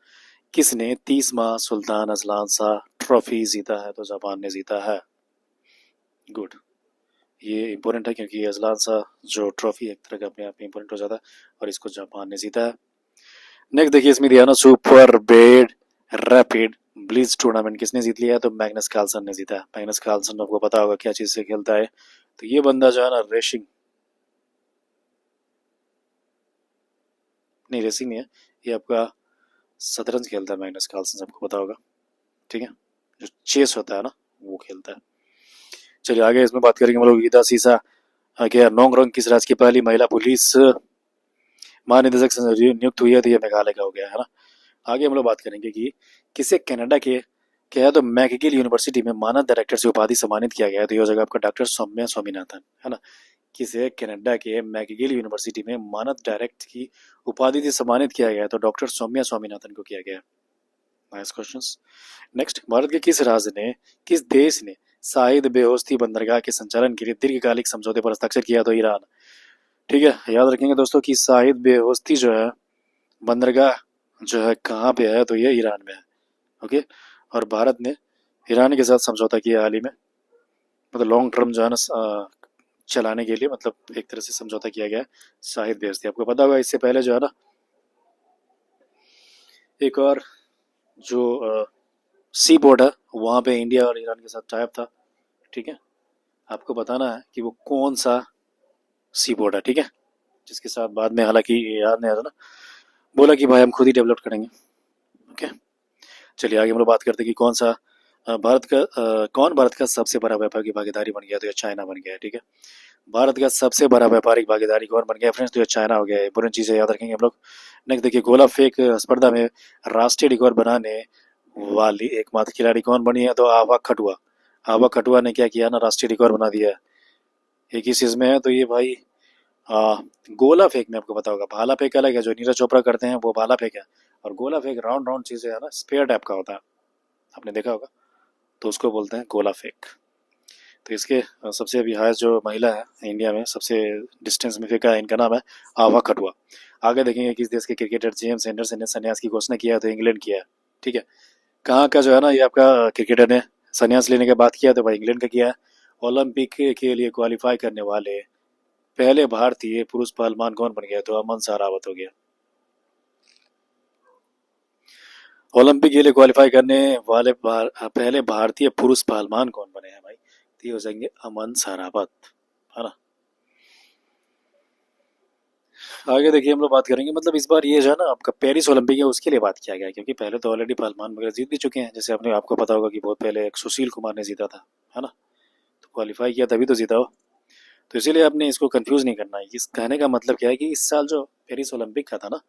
किसने 30वां सुल्तान अजलान शाह ट्रॉफी जीता है? तो जापान ने जीता है। गुड, ये इंपॉर्टेंट है क्योंकि अजलान शाह जो ट्रॉफी एक तरह का अपने आप में इंपॉर्टेंट हो जाता है, और इसको जापान ने जीता है। नेक्स्ट देखिए, इसमें दिया ना super bed rapid blitz tournament किसने जीत लिया है? तो मैग्नस कार्लसन ने जीता है। मैग्नस कार्लसन आपको पता होगा क्या चीज से खेलता है? तो ये बंदा जो है ना, रेसिंग नहीं है, ये आपका शतरंज खेलता है मैग्नस कार्लसन, सबको पता होगा। ठीक है, जो चेस होता है ना वो खेलता है। चलिए आगे इसमें बात करेंगे हम लोग, गीता सीसा क्या नोंगरोंग किस राज्य की पहली महिला पुलिस महानिदेशक से नियुक्त हुई है? तो ये मेघालय का हो गया, है ना। आगे हम लोग बात करेंगे कि किसे कनाडा के क्या है तो मैकगिल यूनिवर्सिटी में मानद डायरेक्टर से उपाधि सम्मानित किया गया है? तो ये हो जाएगा आपका डॉक्टर सौम्या स्वामीनाथन, है ना। किसे कनाडा के मैकगिल यूनिवर्सिटी में मानद डायरेक्ट की उपाधि से सम्मानित किया गया है? तो डॉक्टर सौम्या स्वामीनाथन को किया गया है। Nice questions. नेक्स्ट, भारत के किस देश ने शाहिद बेहोस्ती बंदरगाह के संचालन के लिए दीर्घकालिक समझौते पर हस्ताक्षर किया? तो ईरान। ठीक है, याद रखेंगे दोस्तों कि शाहिद बेहोस्ती जो है बंदरगाह जो है कहाँ पे है? तो ये ईरान में है। ओके, और भारत ने ईरान के साथ समझौता किया हाल ही में, मतलब लॉन्ग टर्म जो है ना चलाने के लिए, मतलब एक तरह से समझौता किया गया है शाहिद बेहोस्ती। आपको पता होगा इससे पहले जो है ना एक और जो सी पोर्ट है वहाँ पे इंडिया और ईरान के साथ टाइप था। ठीक है, आपको बताना है कि वो कौन सा सी पोर्ट है। ठीक है, जिसके साथ बाद में हालांकि ईरान ने ना बोला कि भाई हम खुद ही डेवलप करेंगे। ओके, चलिए आगे हम लोग बात करते हैं कि कौन भारत का सबसे बड़ा व्यापारिक भागीदारी बन गया? तो ये चाइना बन गया है। ठीक है, भारत का सबसे बड़ा व्यापारिक भागीदारी कौन बन गया फ्रेंड्स? तो ये चाइना हो गया है। बुरी चीजें याद रखेंगे हम लोग। नेक्स्ट देखिए, गोला फेंक स्पर्धा में राष्ट्रीय रिकॉर्ड बनाने वाली एकमात्र खिलाड़ी कौन बनी है? तो आभा खटुआ। आभा खटुआ ने क्या किया ना, राष्ट्रीय रिकॉर्ड बना दिया है। एक ही चीज में है तो ये भाई गोला फेंक में आपको पता होगा, भाला फेंक अलग है, जो नीरज चोपड़ा करते हैं वो भाला फेंक है, और गोला फेंक राउंड राउंड चीजें है ना, स्पेयर टाइप का होता है, आपने देखा होगा, तो उसको बोलते हैं गोला फेंक। तो इसके सबसे अभी हाईएस्ट जो महिला है इंडिया में सबसे डिस्टेंस में फेंका है, इनका नाम है आभा खटुआ। आगे देखेंगे किस देश के क्रिकेटर जेम्स एंडरसन ने संन्यास की घोषणा किया है? तो इंग्लैंड किया है। ठीक है, कहाँ का जो है ना ये आपका क्रिकेटर ने संन्यास लेने के बाद किया? तो भाई इंग्लैंड का किया है। ओलंपिक के लिए क्वालिफाई करने वाले पहले भारतीय पुरुष पहलवान कौन बन गया? तो अमन सरावत हो गया। ओलंपिक के लिए क्वालिफाई करने वाले पहले भारतीय पुरुष पहलवान कौन बने हैं भाई? तो ये हो जाएंगे अमन सरावत, है ना। आगे देखिए हम लोग बात करेंगे, मतलब इस बार ये जो है ना आपका पेरिस ओलंपिक है उसके लिए बात किया गया है, क्योंकि पहले तो ऑलरेडी पहलवान वगैरह जीत भी चुके हैं, जैसे आपने आपको पता होगा कि बहुत पहले एक सुशील कुमार ने जीता था, है ना, तो क्वालिफाई किया तभी तो जीता हो। तो इसीलिए आपने इसको कंफ्यूज नहीं करना है। इस कहने का मतलब क्या है कि इस साल जो पेरिस ओलंपिक का था ना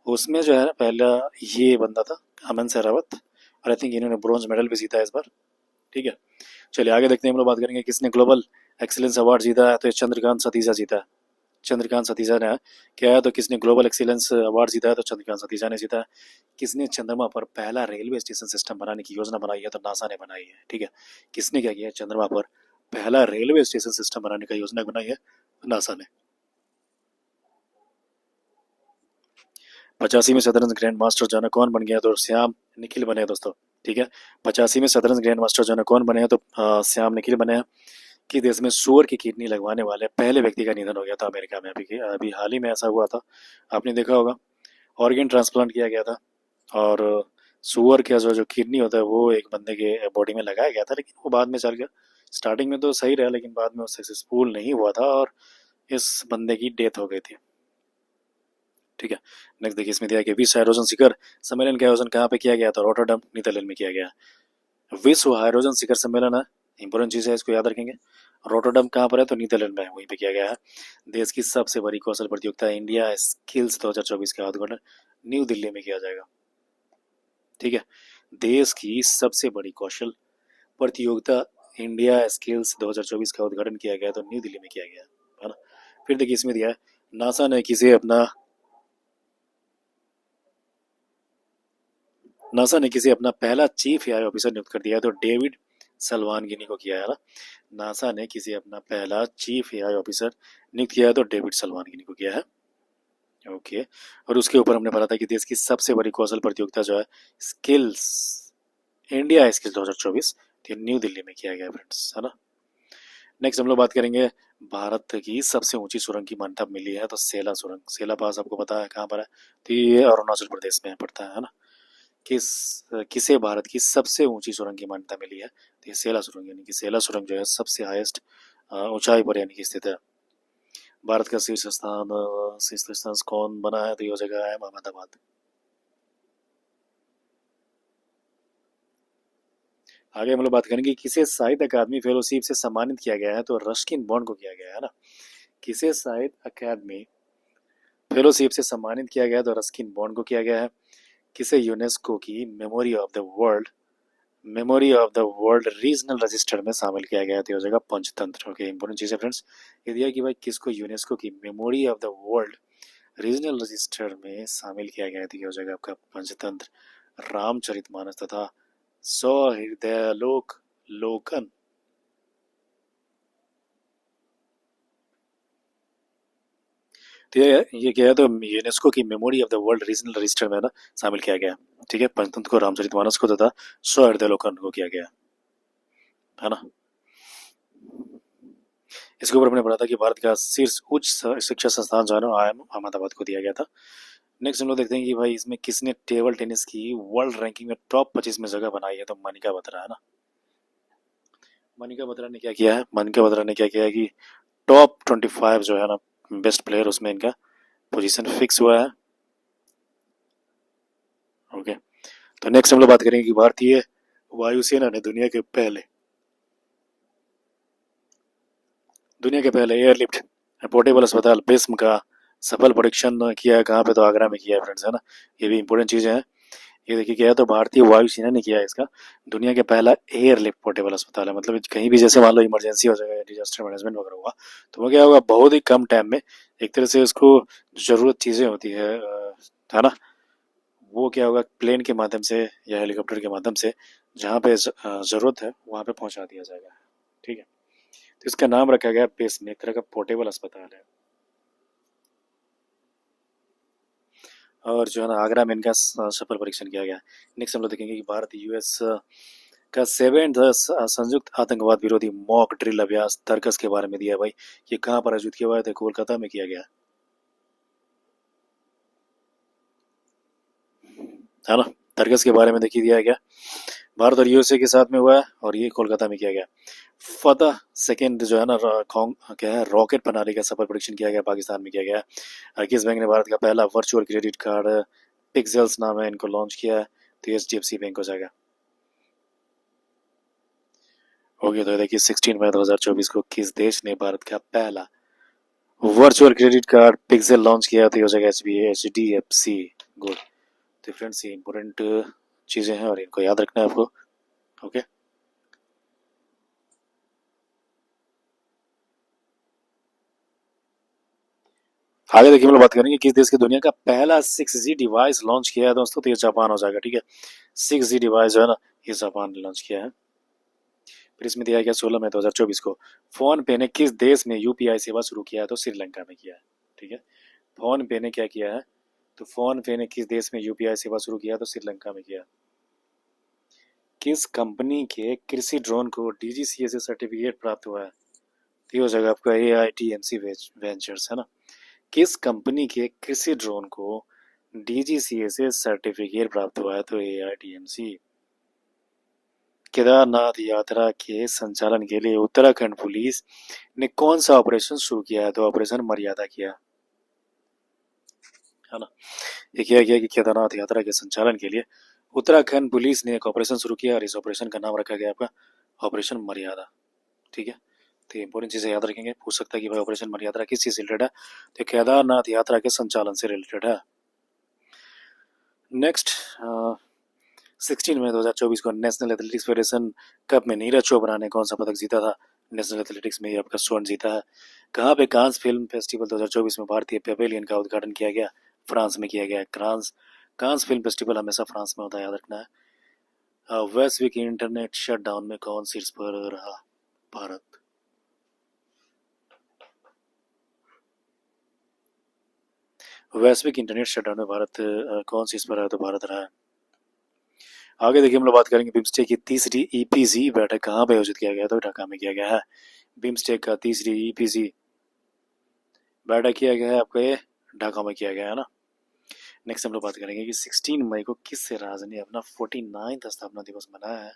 उसमें जो है ना पहला ये बंदा था अमन सहरावत, और आई थिंक इन्होंने ब्रॉन्ज मेडल भी जीता है इस बार। ठीक है, चलिए आगे देखते हैं, हम लोग बात करेंगे किसने ग्लोबल एक्सीलेंस अवार्ड जीता है? तो ये चंद्रकांत सतीजा जीता है। चंद्रकांत सतीजा ने क्या है, तो किसने ग्लोबल एक्सीलेंस अवार्ड जीता है? तो चंद्रकांत सतीजा ने जीता है। किसने चंद्रमा पर पहला रेलवे स्टेशन सिस्टम बनाने की योजना बनाई है? तो नासा ने बनाई है। ठीक है, किसने क्या किया, चंद्रमा पर पहला रेलवे स्टेशन सिस्टम बनाने का योजना बनाई है? नासा ने। 85 में शतरंज ग्रैंड मास्टर जो है ना कौन बन गया? तो श्याम निखिल बने हैं दोस्तों। ठीक है, 85 में शतरंज ग्रैंड मास्टर जो है ना कौन बने हैं? तो श्याम निखिल बने हैं। कि देश में सुअर की किडनी लगवाने वाले पहले व्यक्ति का निधन हो गया था अमेरिका में, अभी अभी हाल ही में ऐसा हुआ था, आपने देखा होगा, ऑर्गन ट्रांसप्लांट किया गया था, और सुअर का जो जो किडनी होता है वो एक बंदे के बॉडी में लगाया गया था, लेकिन वो बाद में चल गया। स्टार्टिंग में तो सही रहा लेकिन बाद में वो सक्सेसफुल नहीं हुआ था और इस बंदे की डेथ हो गई थी। ठीक है, नेक्स्ट देखिए, इसमें दिया कि विश्व हाइड्रोजन शिखर सम्मेलन का आयोजन कहाँ पे किया गया था? रोटरडम नीदरलैंड में किया गया। विश्व हाइड्रोजन शिखर सम्मेलन है, इंपॉर्टेंट चीज है, इसको याद रखेंगे। रोटरडम कहाँ पर है? तो नीदरलैंड में है, वहीं पे किया गया है। देश की सबसे बड़ी कौशल प्रतियोगिता इंडिया स्किल्स 2024 का उद्घाटन न्यू दिल्ली में किया जाएगा। ठीक है, देश की सबसे बड़ी कौशल प्रतियोगिता इंडिया स्किल्स 2024 का उद्घाटन किया गया तो न्यू दिल्ली में किया गया, है ना। फिर देखिए इसमें दिया है नासा ने किसे अपना पहला चीफ एआई ऑफिसर नियुक्त कर दिया है? तो डेविड सलवानगिनी को किया है ना। नासा ने किसे अपना पहला चीफ एआई ऑफिसर नियुक्त किया है? तो डेविड सलवानगिनी को किया है। ओके, और उसके ऊपर हमने पढ़ा था कि देश की सबसे बड़ी कौशल प्रतियोगिता जो है स्किल्स इंडिया स्किल्स 2024 ये न्यू दिल्ली में किया गया फ्रेंड्स, है ना। नेक्स्ट हम लोग बात करेंगे भारत की सबसे ऊंची सुरंग की मान्यता मिली है, तो सेला सुरंग, सेला पास आपको पता है कहाँ पर है? तो ये अरुणाचल प्रदेश में पड़ता है ना। किस किसे भारत की सबसे ऊंची सुरंग की मान्यता मिली है? तो ये सेला सुरंग, यानी कि सेला सुरंग जो है सबसे हाईएस्ट ऊंचाई पर यानी कि स्थित है। भारत का शीर्ष स्थान कौन बना है? तो ये जगह है अहमदाबाद। आगे हम लोग बात करेंगे किसे साहित्य अकादमी फेलोशिप से सम्मानित किया गया है? तो रस्किन बॉन्ड को किया गया है ना। किसे साहित्य अकादमी फेलोशिप से सम्मानित किया गया? तो रस्किन बॉन्ड को किया गया है। किसे यूनेस्को की memory of the world memory of the world regional register में शामिल किया गया, तो हो जाएगा पंचतंत्र। ओके, इंपॉर्टेंट चीज़ है फ्रेंड्स। ये दिया कि भाई किसको यूनेस्को की memory of the world regional register में शामिल किया गया, तो ये हो जाएगा आपका पंचतंत्र, रामचरितमानस तथा सौ हृदयालोक लोकन। तो ये क्या है, तो यूनेस्को की memory of the world regional register में ना शामिल किया गया। ठीक है, पंचतंत्र को, रामचरितमानस को तथा सौ हृदयालोकन को किया गया, है ना। इसके ऊपर हमने पढ़ा था कि भारत का शीर्ष उच्च शिक्षा संस्थान जो है ना IIM अहमदाबाद को दिया गया था। नेक्स्ट हम लोग देखते हैं कि भाई इसमें किसने टेबल टेनिस की वर्ल्ड रैंकिंग में टॉप 25 में जगह बनाई है, तो मनिका बत्रा, है ना। मनिका बत्रा ने क्या किया है, मनिका बत्रा ने क्या किया है कि टॉप 25 जो है ना बेस्ट प्लेयर, उसमें इनका पोजीशन फिक्स हुआ है। ओके, तो नेक्स्ट हम लोग बात करेंगे कि भारतीय वायुसेना ने दुनिया के पहले एयरलिफ्ट पोर्टेबल अस्पताल बिस्म का सफल परीक्षण किया है, कहाँ पे, तो आगरा में किया है फ्रेंड्स, है ना। ये भी इंपॉर्टेंट चीज़ है। ये देखिए क्या है, तो भारतीय वायुसेना ने किया है इसका, दुनिया के पहला एयरलिफ्ट पोर्टेबल अस्पताल है। मतलब कहीं भी जैसे मान लो इमरजेंसी हो जाएगा, डिजास्टर मैनेजमेंट वगैरह हुआ, तो वो क्या होगा, बहुत ही कम टाइम में एक तरह से उसको जरूरत चीज़ें होती है ना, वो क्या होगा, प्लेन के माध्यम से या हेलीकॉप्टर के माध्यम से जहाँ पे जरूरत है वहाँ पे पहुँचा दिया जाएगा। ठीक है, तो इसका नाम रखा गया बेस में, एक तरह का पोर्टेबल अस्पताल है। और जो है ना आगरा में इनका सफल परीक्षण किया गया। नेक्स्ट हम लोग देखेंगे कि भारत US का 7th संयुक्त आतंकवाद विरोधी मॉक ड्रिल अभ्यास तर्कस के बारे में दिया है भाई। ये कहाँ पर आयोजित किया हुआ है, तो कोलकाता में किया गया, है ना। तर्कस के बारे में देखिए दिया गया, भारत और USA के साथ में हुआ है, और ये कोलकाता में किया गया। फतह सेकेंड जो है ना क्या है, रॉकेट प्रणाली का सफल परीक्षण किया गया, पाकिस्तान में किया गया। किस बैंक ने भारत का पहला वर्चुअल क्रेडिट कार्ड पिक्सेल्स नाम है इनको लॉन्च किया है, तो HDFC बैंक हो जाएगा। हो गया, तो देखिए 16 मई 2024 को किस देश ने भारत का पहला virtual credit card pixel launch किया, तो हो जाएगा HDFC। गुड। तो फ्रेंड्स ये इंपॉर्टेंट चीज़ें हैं और इनको याद रखना है आपको। ओके, आगे देखिए हम लोग बात करेंगे किस देश की दुनिया का पहला 6G डिवाइस लॉन्च किया है दोस्तों, तो ये जापान हो जाएगा। ठीक है, 6G डिवाइस जो है ना ये जापान ने लॉन्च किया है। फिर इसमें दिया गया 16 मई 2024 को फोन पे ने किस देश में UPI सेवा शुरू किया है, तो श्रीलंका में किया है। ठीक है, फोन पे ने क्या किया है, तो फोन पे ने किस देश में UPI सेवा शुरू किया, तो श्रीलंका में किया। किस कंपनी के कृषि ड्रोन को DGCA से सर्टिफिकेट प्राप्त हुआ है, तो ये हो जाएगा आपका AITMC वेंचर्स, है ना। किस कंपनी के कृषि ड्रोन को DGCA से सर्टिफिकेट प्राप्त हुआ है, तो AITMC। केदारनाथ यात्रा के संचालन के लिए उत्तराखंड पुलिस ने कौन सा ऑपरेशन शुरू किया है, तो ऑपरेशन मर्यादा किया, है ना। ये किया गया कि केदारनाथ यात्रा के संचालन के लिए उत्तराखंड पुलिस ने एक ऑपरेशन शुरू किया, और इस ऑपरेशन का नाम रखा गया आपका ऑपरेशन मर्यादा। ठीक है, तो इंपॉर्टेंट चीजें याद रखेंगे, पूछ सकता है कि भाई ऑपरेशन मर्यादा किस चीज से रिलेटेड है, तो केदारनाथ यात्रा के संचालन से रिलेटेड है। नेक्स्ट 16 मई 2024 को नेशनल एथलेटिक्स फेडरेशन कप में नीरज चोपड़ा ने कौन सा पदक जीता था, नेशनल एथलेटिक्स में आपका स्वर्ण जीता है। कहाँ पे कांस फिल्म फेस्टिवल 2024 में भारतीय पेवेलियन का उद्घाटन किया गया, फ्रांस में किया गया। कांस फिल्म फेस्टिवल हमेशा फ्रांस में होता है, याद रखना है। वैश्विक इंटरनेट शटडाउन में कौन शीर्ष पर रहा, भारत। वैश्विक इंटरनेट शटडाउन में भारत कौन शीर्ष पर रहा, तो भारत रहा है। आगे देखिए हम लोग बात करेंगे बिम्स्टेक की तीसरी EPC बैठक कहाँ पे आयोजित किया गया, तो ढाका में किया गया है। बिम्स्टेक का तीसरी EPC बैठक किया गया है आपका, ये ढाका में किया गया है ना। नेक्स्ट हम लोग बात करेंगे कि 16 मई को किस राज्य ने अपना 49th स्थापना दिवस मनाया है,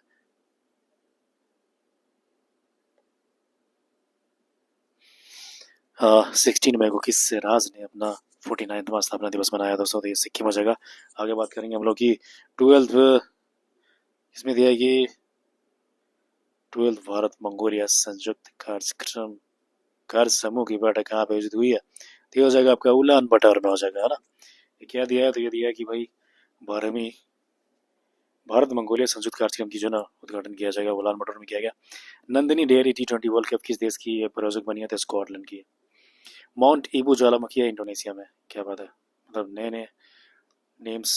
16 मई को किस राज्य ने अपना 49वां स्थापना दिवस मनाया दोस्तों, तो ये सिक्किम हो जाएगा। आगे बात करेंगे हम लोग की 12th, इसमें दिया है कि 12th भारत मंगोलिया संयुक्त कार्यक्रम कार्य समूह की बैठक कहाँ पे आयोजित हुई है, तो ये हो जाएगा आपका उलान बटार में हो जाएगा, है ना। ये क्या दिया है, तो ये दिया है कि भाई 12वीं भारत मंगोलिया संयुक्त कार्यक्रम की जो ना उद्घाटन किया जाएगा उलान बटर में किया गया। Nandini dairy T20 world cup किस देश की प्रायोजक बनी है? तो स्कॉटलैंड की है। माउंट ईबू ज्वालामुखी है इंडोनेशिया में। क्या बात है, मतलब नए नए नेम्स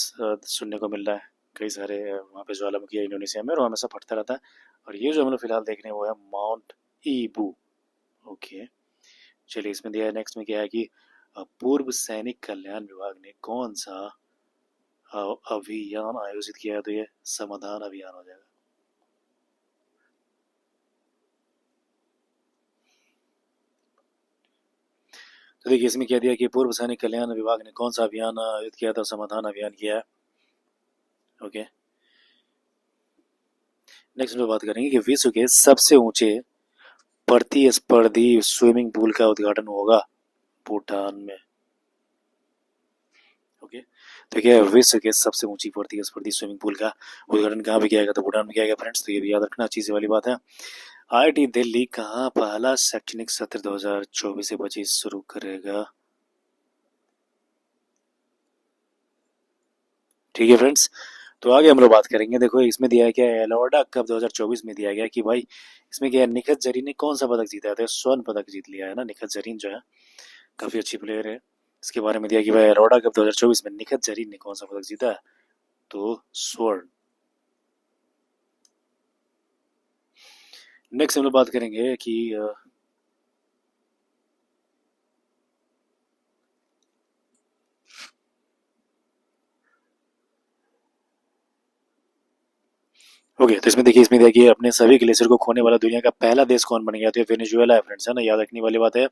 सुनने को मिल रहा है। कई सारे वहाँ पे ज्वालामुखी है इंडोनेशिया में और वो हमेशा फटता रहता है। और ये जो हम लोग फिलहाल देख रहे हैं वो है माउंट ईबू। ओके, चलिए इसमें दिया है नेक्स्ट में क्या है कि पूर्व सैनिक कल्याण विभाग ने कौन सा अभियान आयोजित किया है? तो ये समाधान अभियान हो जाएगा। तो देखिए इसमें क्या दिया कि पूर्व सैनिक कल्याण विभाग ने कौन सा अभियान आयोजित किया था? समाधान अभियान किया है। ओके, नेक्स्ट में बात करेंगे कि विश्व के सबसे ऊंचे प्रतिस्पर्धी स्विमिंग पूल का उद्घाटन होगा भूटान में। ओके, तो क्या है विश्व के सबसे ऊंची प्रतिस्पर्धी स्विमिंग पूल का उद्घाटन कहाँ पे किया गया? तो भूटान में किया गया फ्रेंड्स। तो ये भी याद रखना अच्छी सी वाली बात है। IIT दिल्ली कहाँ पहला शैक्षणिक सत्र 2024 से 25 शुरू करेगा? ठीक है फ्रेंड्स, तो आगे हम लोग बात करेंगे। देखो इसमें दिया है क्या है, एलोडा कप 2024 में दिया गया कि भाई इसमें क्या है, निखत जरीन ने कौन सा पदक जीता है? तो स्वर्ण पदक जीत लिया है ना निखत जरीन जो है, काफी अच्छी प्लेयर है। इसके बारे में दिया कि भाई एलोडा कप 2024 में निखत जरीन ने कौन सा पदक जीता है? तो स्वर्ण। नेक्स्ट हम लोग बात करेंगे कि ओके, तो इसमें देखिए इसमें देखिए अपने सभी ग्लेशियर को खोने वाला दुनिया का पहला देश कौन बन गया? तो ये वेनेजुएला है फ्रेंड्स, है ना, याद रखने वाली बात है।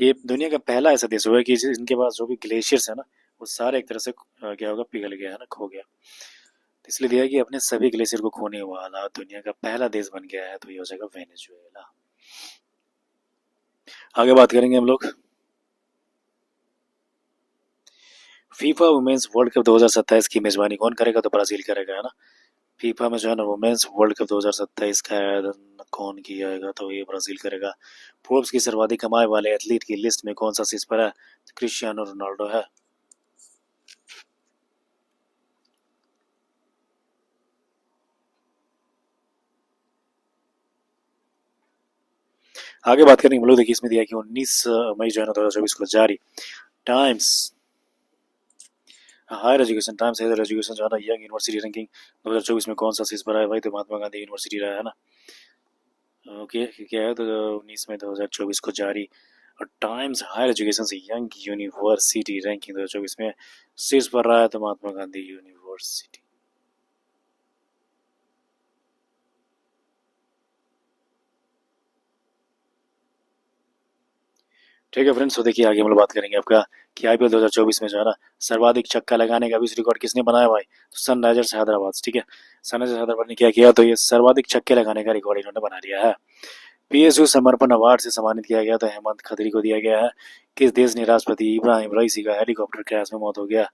ये दुनिया का पहला ऐसा देश हुआ है कि इनके पास जो भी ग्लेशियर्स है ना वो सारे एक तरह से क्या होगा, पिघल गया है ना, खो गया। तो इसलिए दिया है कि अपने सभी ग्लेशियर को खोने वाला दुनिया का पहला देश बन गया है, तो ये हो जाएगा वेनेजुएला। आगे बात करेंगे हम लोग। फीफा वुमेन्स वर्ल्ड कप 2027 की मेजबानी कौन करेगा? तो ब्राजील करेगा, है ना। फीफा में जो है ना वुमेन्स वर्ल्ड कप 2027 का आयोजन कौन किया जाएगा? तो ये ब्राजील करेगा। फोर्ब्स की सर्वाधिक कमाई वाले एथलीट की लिस्ट में कौन सा शीर्ष पर है? क्रिस्टियानो रोनाल्डो है। आगे बात करेंगे हम लोग। देखिए इसमें दिया कि 19 मई जो है ना 2024 को जारी Times Higher Education Times Higher Education जो है ना यंग यूनिवर्सिटी रैंकिंग 2024 में कौन सा शीर्ष पर है? भाई तो महात्मा गांधी यूनिवर्सिटी रहा है ना। ओके, क्या है तो 19 मई 2024 को जारी और टाइम्स हायर एजुकेशन से यंग यूनिवर्सिटी रैंकिंग 2024 में शीर्ष पर रहा है तो महात्मा गांधी यूनिवर्सिटी। ठीक है फ्रेंड्स, तो देखिए आगे हम लोग बात करेंगे आपका कि IPL 2024 में जो है ना सर्वाधिक छक्का लगाने का विश्व रिकॉर्ड किसने बनाया भाई? तो सनराइजर्स हैदराबाद। ठीक है, सनराइजर्स हैदराबाद ने क्या किया? तो ये सर्वाधिक छक्के लगाने का रिकॉर्ड इन्होंने बना लिया है। PSU समर्पण अवार्ड से सम्मानित किया गया तो हेमंत खत्री को दिया गया है। किस देश ने राष्ट्रपति इब्राहिम रईसी का हेलीकॉप्टर क्रैश में मौत हो गया?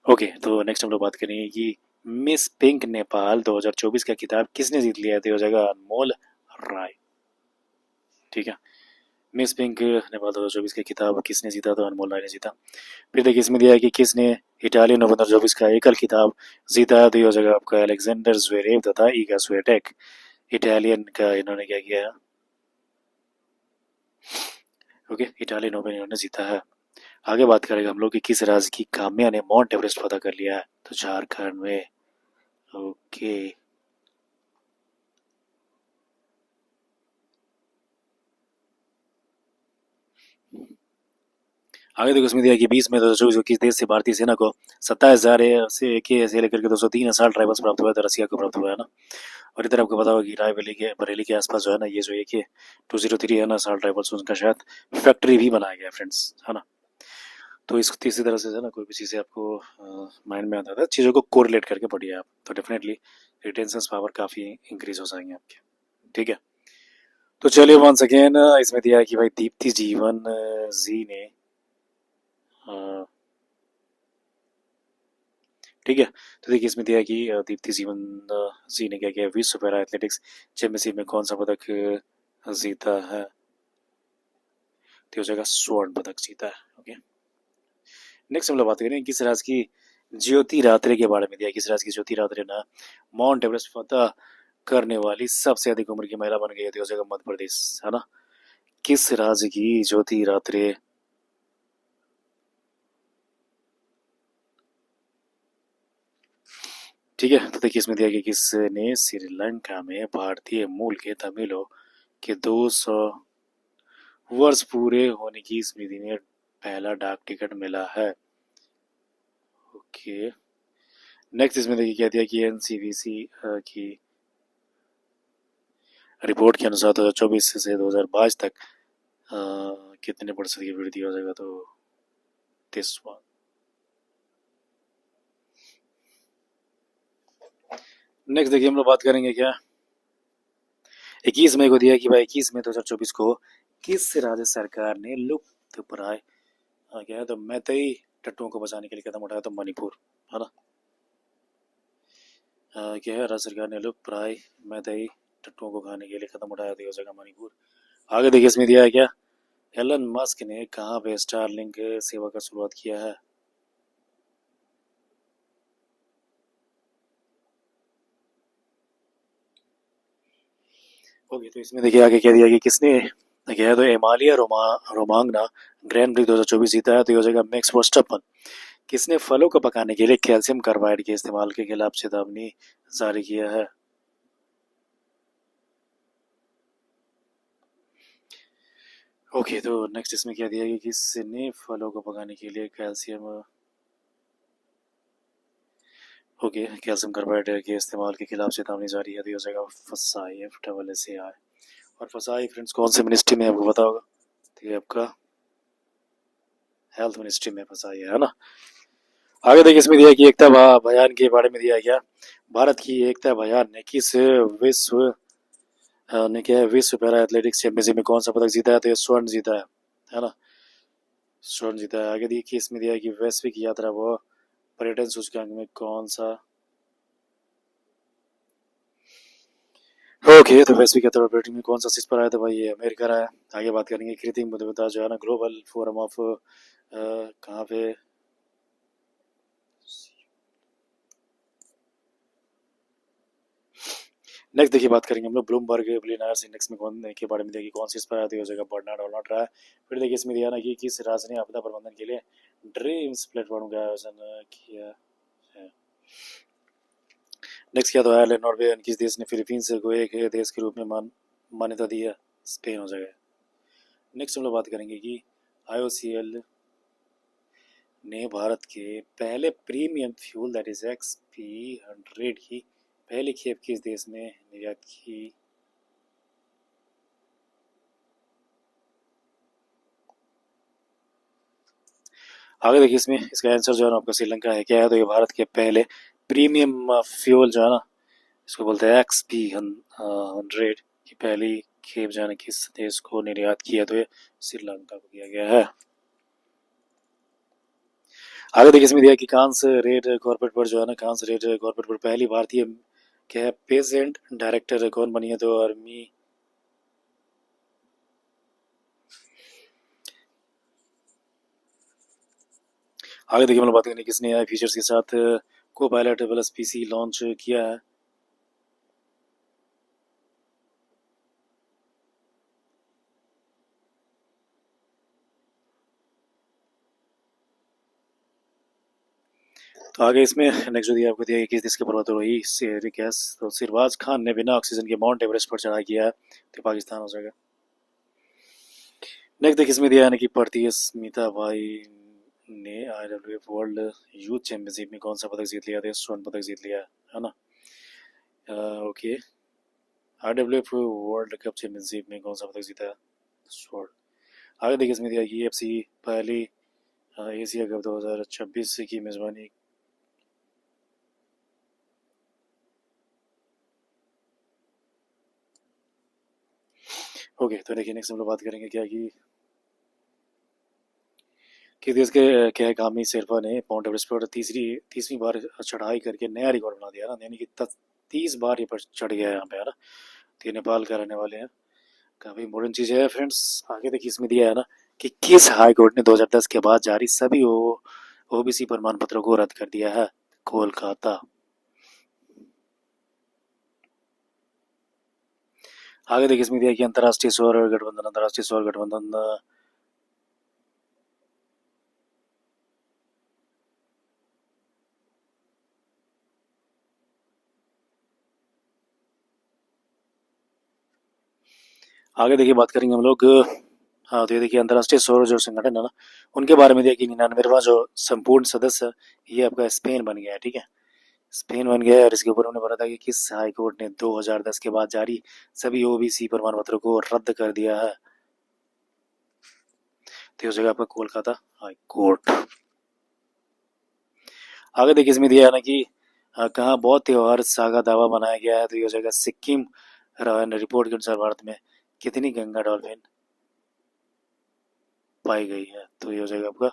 ओके, तो नेक्स्ट हम लोग बात करेंगे कि मिस पिंक नेपाल 2024 का खिताब किसने जीत लिया? तो हो जाएगा अनमोल राय। ठीक है, मिस पिंक नेपाल 2024 का खिताब किसने जीता? तो अनमोल राय ने जीता। फिर देखिए इसमें दिया है कि किसने इटालियन ओपन 2024 का एकल खिताब जीता है? तो ये हो जाएगा आपका अलेक्जेंडर ज्वेरेव तथा ईगा स्वियाटेक। इटालियन का इन्होंने क्या किया है? ओके, इटालियन ओपन इन्होंने जीता है। आगे बात करेंगे हम लोग कि किस राज्य की काम्या ने माउंट एवरेस्ट फतह कर लिया है? तो झारखंड में। ओके, आगे देखो इसमें दिया कि 20 मई 2024 को किस देश से भारतीय सेना को 27,000 से लेकर के 203 असॉल्ट राइफल्स प्राप्त हुआ है? तो रसिया को प्राप्त हुआ है ना। और इधर आपको पता होगा कि रायबरेली के बरेली के आसपास जो है ना ये जो AK 203 है ना असॉल्ट राइफल्स, उनका शायद फैक्ट्री भी बनाया गया फ्रेंड्स, है ना। तो इस इसी तरह से है ना कोई भी चीज़ें आपको माइंड में आता था, चीज़ों को कोरिलेट करके पढ़िए आप, तो डेफिनेटली रिटेंशन पावर काफ़ी इंक्रीज हो जाएंगे आपके। ठीक है, तो चलिए वंस अगेन इसमें दिया है कि भाई दीप्ति जीवन जी ने ठीक है, तो देखिए इसमें दिया है कि दीप्ति जीवन जी ने क्या किया, विश्व पैरा एथलेटिक्स चैंपियनशिप में कौन सा पदक जीता है? तो हो जाएगा स्वर्ण पदक जीता है। ओके, नेक्स्ट हम लोग बात करें किस राज्य की ज्योति रात्रे के बारे में दिया। किस राज्य की ज्योति रात्रे ना माउंट एवरेस्ट फतह करने वाली सबसे अधिक उम्र की महिला बन गई थी, उस जगह मध्य प्रदेश है ना। किस राज्य की ज्योति रात्रे, ठीक है। तो देखिए इसमें दिया गया किसने श्रीलंका में भारतीय मूल के तमिलों के 200 वर्ष पूरे होने की स्मृति में पहला डाक टिकट मिला है। ओके। नेक्स्ट इसमें देखिए क्या दिया कि एनसीवीसी की रिपोर्ट के अनुसार 2024 से 2022 तक कितने % की वृद्धि हो जाएगा, तो 30। नेक्स्ट देखिए हम लोग बात करेंगे क्या 21 मई को दिया कि भाई 21 मई 2024 को किस राज्य सरकार ने लुप्त प्राय क्या है तो मैतेई टट्टुओं को बचाने के लिए कदम उठाया, तो मणिपुर है ना। क्या है राज्य सरकार ने लुप्त प्राय मैतेई टट्टुओं को खाने के लिए कदम उठाया, तो जगह मणिपुर। आगे देखिए इसमें दिया है क्या एलन मस्क ने कहाँ पे स्टारलिंक सेवा का शुरुआत किया है। ओके, तो इसमें देखिए आगे क्या दिया कि किसने क्या है तो एमालिया रोमांगना ग्रैंड प्री 2024 जीता है, तो ये हो जाएगा मैक्स वर्स्टप्पन। किसने फलों को पकाने के लिए कैल्शियम कार्बाइड के इस्तेमाल के खिलाफ चेतावनी जारी किया है। ओके, तो नेक्स्ट इसमें क्या दिया कि किसने फलों को पकाने के लिए कैल्शियम ओके कैल्शियम कार्बाइड के इस्तेमाल के खिलाफ चेतावनी जारी है, तो ये हो जाएगा फसाई FSSAI। और फसाई फ्रेंड्स कौन से मिनिस्ट्री में आपको पता होगा, तो ये आपका हेल्थ मिनिस्ट्री में फसाई है ना। आगे देखिए इसमें दिया कि एकता बयान के बारे में दिया गया भारत की एकता बयान ने किस विश्व ने क्या है विश्व पैरा एथलेटिक्स चैंपियनशिप में कौन सा पदक जीता है, तो ये स्वर्ण जीता है ना। स्वर्ण जीता है। आगे देखिए इसमें दिया है कि वैश्विक यात्रा व पर्यटन सूचकांक में कौन सा ओके तो वैश्विक यात्रा और पर्यटन में कौन सा शीर्ष पर आया था भाई, ये अमेरिका रहा है। आगे बात करेंगे कृत्रिम बुद्धिमत्ता जो है ना ग्लोबल फोरम ऑफ कहाँ पे नेक्स्ट देखिए बात करेंगे हम लोग ब्लूमबर्ग बिलियनर्स इंडेक्स में कौन के बारे में देखिए कौन सी पर आती हो जाएगा बर्नार्ड अर्नोल्ट रहा है। फिर देखिए इसमें दिया ना कि किस राज्य ने आपदा प्रबंधन के लिए ड्रीम्स प्लेटफॉर्म का आयोजन किया है। नेक्स्ट क्या तो आयरलैंड नॉर्वे किस देश ने फिलीपींस को एक देश के रूप में मान्यता दी है, स्पेन हो जाएगा। नेक्स्ट हम लोग बात करेंगे कि IOCL ने भारत के पहले premium fuel that is XP100 की पहली खेप किस देश में निर्यात की। आगे देखिए इसमें इसका आंसर जो है ना आपका श्रीलंका है। क्या है तो ये भारत के पहले प्रीमियम फ्यूल जो है ना इसको बोलते हैं XP100 की पहली खेप जो है ना किस देश को निर्यात किया, तो ये श्रीलंका को किया गया है। आगे देखिए इसमें दिया कि कांस रेड कॉर्पोरेट पर जो है ना कांस रेड कॉर्पोरेट पर पहली भारतीय क्या है पेजेंट डायरेक्टर कौन बनी है, तो आर्मी। आगे देखिए मतलब बात करें किसने AI फीचर्स के साथ को पायलट प्लस PC लॉन्च किया है। तो आगे इसमें नेक्स्ट जो दिया आपको दिया कि किस देश के पर्वतारोही गैस तो सिरवाज खान ने बिना ऑक्सीजन के माउंट एवरेस्ट पर चढ़ाई किया है, तो पाकिस्तान हो जाएगा। नेक्स्ट देखिए इसमें दिया है ना कि भारतीय स्मिता भाई ने IWF वर्ल्ड यूथ चैंपियनशिप में कौन सा पदक जीत लिया था, स्वर्ण पदक जीत लिया है ना। Okay IWF world cup championship में कौन सा पदक जीता है, स्वर्ण। आगे देखिए इसमें दिया कि EFC पहली एशिया कप 2026 की मेजबानी ओके। तो देखिए नेक्स्ट हम लोग बात करेंगे क्या कि देश के क्या है कामी शेरपा ने माउंट एवरेस्ट पर तीसरी बार चढ़ाई करके नया रिकॉर्ड बना दिया ना, यानी कि 30 बार ये पर चढ़ गया है यहाँ पे है ना। तो ये नेपाल का रहने वाले हैं, काफी इम्पोर्टेंट चीज है फ्रेंड्स। आगे देखिए इसमें दिया है ना कि किस हाई कोर्ट ने 2010 के बाद जारी सभी वो ओबीसी प्रमाण पत्र को रद्द कर दिया है? कोलकाता। आगे देखिए इसमें दिया कि अंतर्राष्ट्रीय सौर गठबंधन, अंतर्राष्ट्रीय सौर गठबंधन आगे देखिए बात करेंगे हम लोग। हाँ, तो ये देखिए अंतर्राष्ट्रीय सौर जो संगठन है ना, उनके बारे में देखिए 99वां जो संपूर्ण सदस्य, ये आपका स्पेन बन गया है। ठीक है, स्पेन बन गया है। और इसके ऊपर उन्होंने बताया कि किस हाई कोर्ट ने 2010 के बाद जारी सभी ओबीसी प्रमाण पत्रों को रद्द कर दिया है? तो हो जाएगा आपका कोलकाता हाई कोर्ट। आगे देखिए इसमें दिया है ना कि कहाँ बौद्ध त्योहार सागा दावा मनाया गया है? तो ये हो जाएगा सिक्किम। रिपोर्ट के अनुसार भारत में कितनी गंगा डॉल्फिन पाई गई है? तो ये हो जाएगा आपका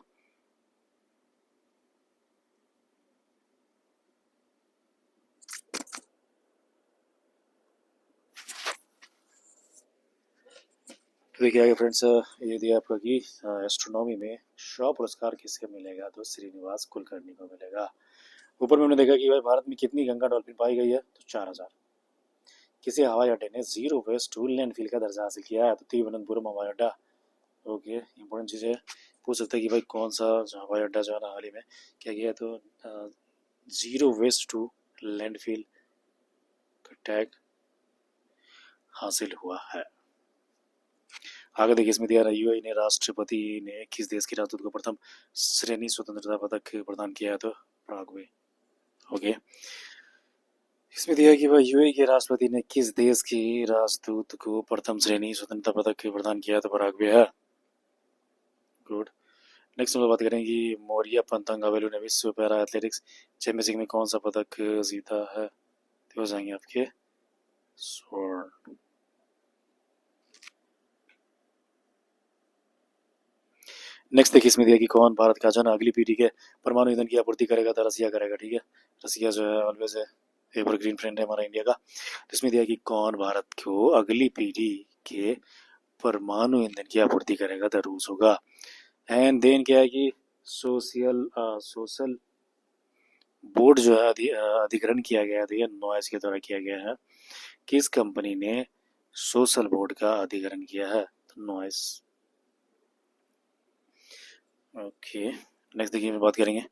तो देखिए आगे फ्रेंड्स, ये दिया आपका कि एस्ट्रोनॉमी में शॉ पुरस्कार किसके मिलेगा? तो श्रीनिवास कुलकर्णी को मिलेगा। ऊपर में हमने देखा कि भाई भारत में कितनी गंगा डॉल्फिन पाई गई है? तो 4000। किसी हवाई अड्डे ने जीरो वेस्ट टू लैंडफिल का दर्जा हासिल किया है? तो तिरुवनंतपुरम हवाई अड्डा। ओके, इंपॉर्टेंट चीज़ है, पूछ सकते हैं कि भाई कौन सा हवाई अड्डा जो है ना हाल ही में क्या गया है? तो जीरो वेस्ट टू लैंडफिल का टैग हासिल हुआ है। आगे देखिए इसमें दिया रहा यूएई ने राष्ट्रपति ने किस देश के राजदूत को प्रथम श्रेणी स्वतंत्रता पदक प्रदान किया है? तो पराग्वे। ओके, इसमें दिया कि भाई यूएई के राष्ट्रपति ने किस देश के राजदूत को प्रथम श्रेणी स्वतंत्रता पदक प्रदान किया? तो पराग्वे है। गुड। नेक्स्ट हम लोग बात करेंगे कि मौर्या पंतंगावेलु ने विश्व पैरा एथलेटिक्स चैंपियनशिप में कौन सा पदक जीता है? तो हो जाएंगे आपके स्वर्ण। नेक्स्ट देखिए इसमें दिया कि कौन भारत का जो है ना अगली पीढ़ी के परमाणु ईंधन की आपूर्ति करेगा? तो रसिया करेगा। ठीक है, रसिया जो है ऑलवेज है एवरग्रीन फ्रेंड है हमारा इंडिया का। इसमें दिया कि कौन भारत को अगली पीढ़ी के परमाणु ईंधन की आपूर्ति करेगा? तो रूस होगा। एंड देन क्या है कि सोशल बोर्ड जो है अधिग्रहण किया गया है, तो ये नॉइस के द्वारा किया गया है। किस कंपनी ने सोशल बोर्ड का अधिग्रहण किया है? तो नॉइस। ओके, नेक्स्ट देखिए हम बात करेंगे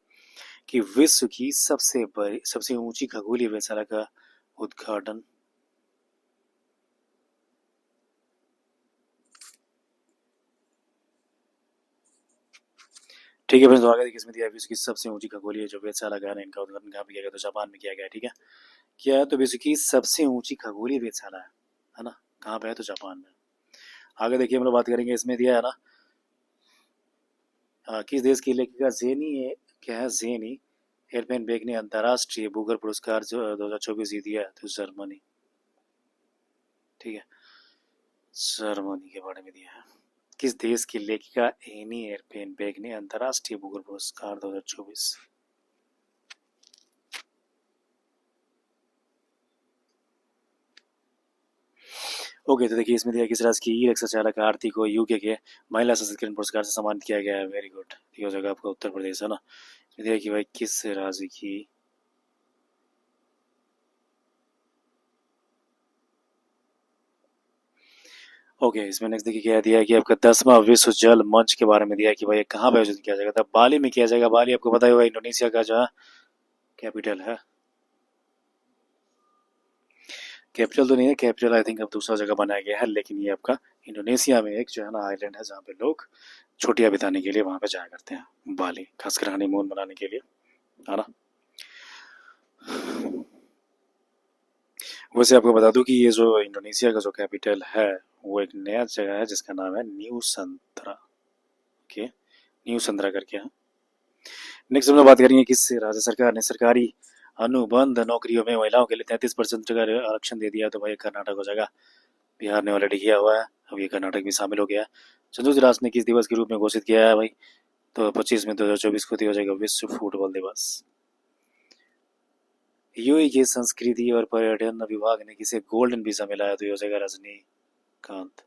कि विश्व की सबसे ऊंची खगोलीय वेधशाला का उद्घाटन। ठीक है फ्रेंड्स, तो आगे देखिए इसमें दिया विश्व की सबसे ऊंची खगोलीय जो वेधशाला का है, इनका उद्घाटन कहाँ पे किया गया? तो जापान में किया गया। ठीक है, क्या है? तो विश्व की सबसे ऊंची खगोलीय वेधशाला है ना, कहाँ पे है? तो जापान में। आगे देखिए हम लोग बात करेंगे, इसमें दिया है ना किस देश की लेखिका क्या है जेनी एयरपेनबेक ने अंतर्राष्ट्रीय बुकर पुरस्कार जो 2024 जीत दिया? तो जर्मनी। ठीक है, जर्मनी के बारे में दिया है। किस देश की लेखिका एनी एयरपेनबेक ने अंतर्राष्ट्रीय बुकर पुरस्कार 2024? ओके, तो देखिए इसमें दिया किस राज्य की ई रिक्शा चालक आरती को यूके के महिला सशक्तिकरण पुरस्कार से सम्मानित किया गया है? वेरी गुड, ये हो जाएगा आपका उत्तर प्रदेश है ना। इसमें दिया कि भाई किस राज्य की ओके, इसमें नेक्स्ट देखिए क्या दिया है कि आपका 10वां विश्व जल मंच के बारे में दिया है कि भाई ये कहाँ पे आयोजित किया जाएगा? तो बाली में किया जाएगा। बाली आपको पता ही होगा इंडोनेशिया का जो है कैपिटल है। कैपिटल तो नहीं है, कैपिटल आई थिंक अब दूसरा जगह बनाया गया है, लेकिन ये आपका इंडोनेशिया में एक जो है ना आइलैंड है जहाँ पे लोग छुट्टियां बिताने के लिए वहां पे जाया करते हैं, बाली, खासकर हनीमून मनाने के लिए, है ना। वैसे आपको बता दूं कि ये जो इंडोनेशिया का जो कैपिटल है वो एक नया जगह है जिसका नाम है न्यू संतरा। ओके, न्यू संतरा करके है। नेक्स्ट हम लोग बात करेंगे किस राज्य सरकार ने सरकारी अनुबंध नौकरियों में महिलाओं के लिए 33% का आरक्षण दे दिया? तो भाई कर्नाटक हो जाएगा। बिहार ने ऑलरेडी किया हुआ है, अब ये कर्नाटक भी शामिल हो गया। संयुक्त राष्ट्र ने किस दिवस के रूप में घोषित किया है भाई? तो 25 में 2024 को हो जाएगा विश्व फुटबॉल दिवस। यूएई के संस्कृति और पर्यटन विभाग ने किसे गोल्डन वीजा मिला है? तो ये हो जाएगा रजनीकांत।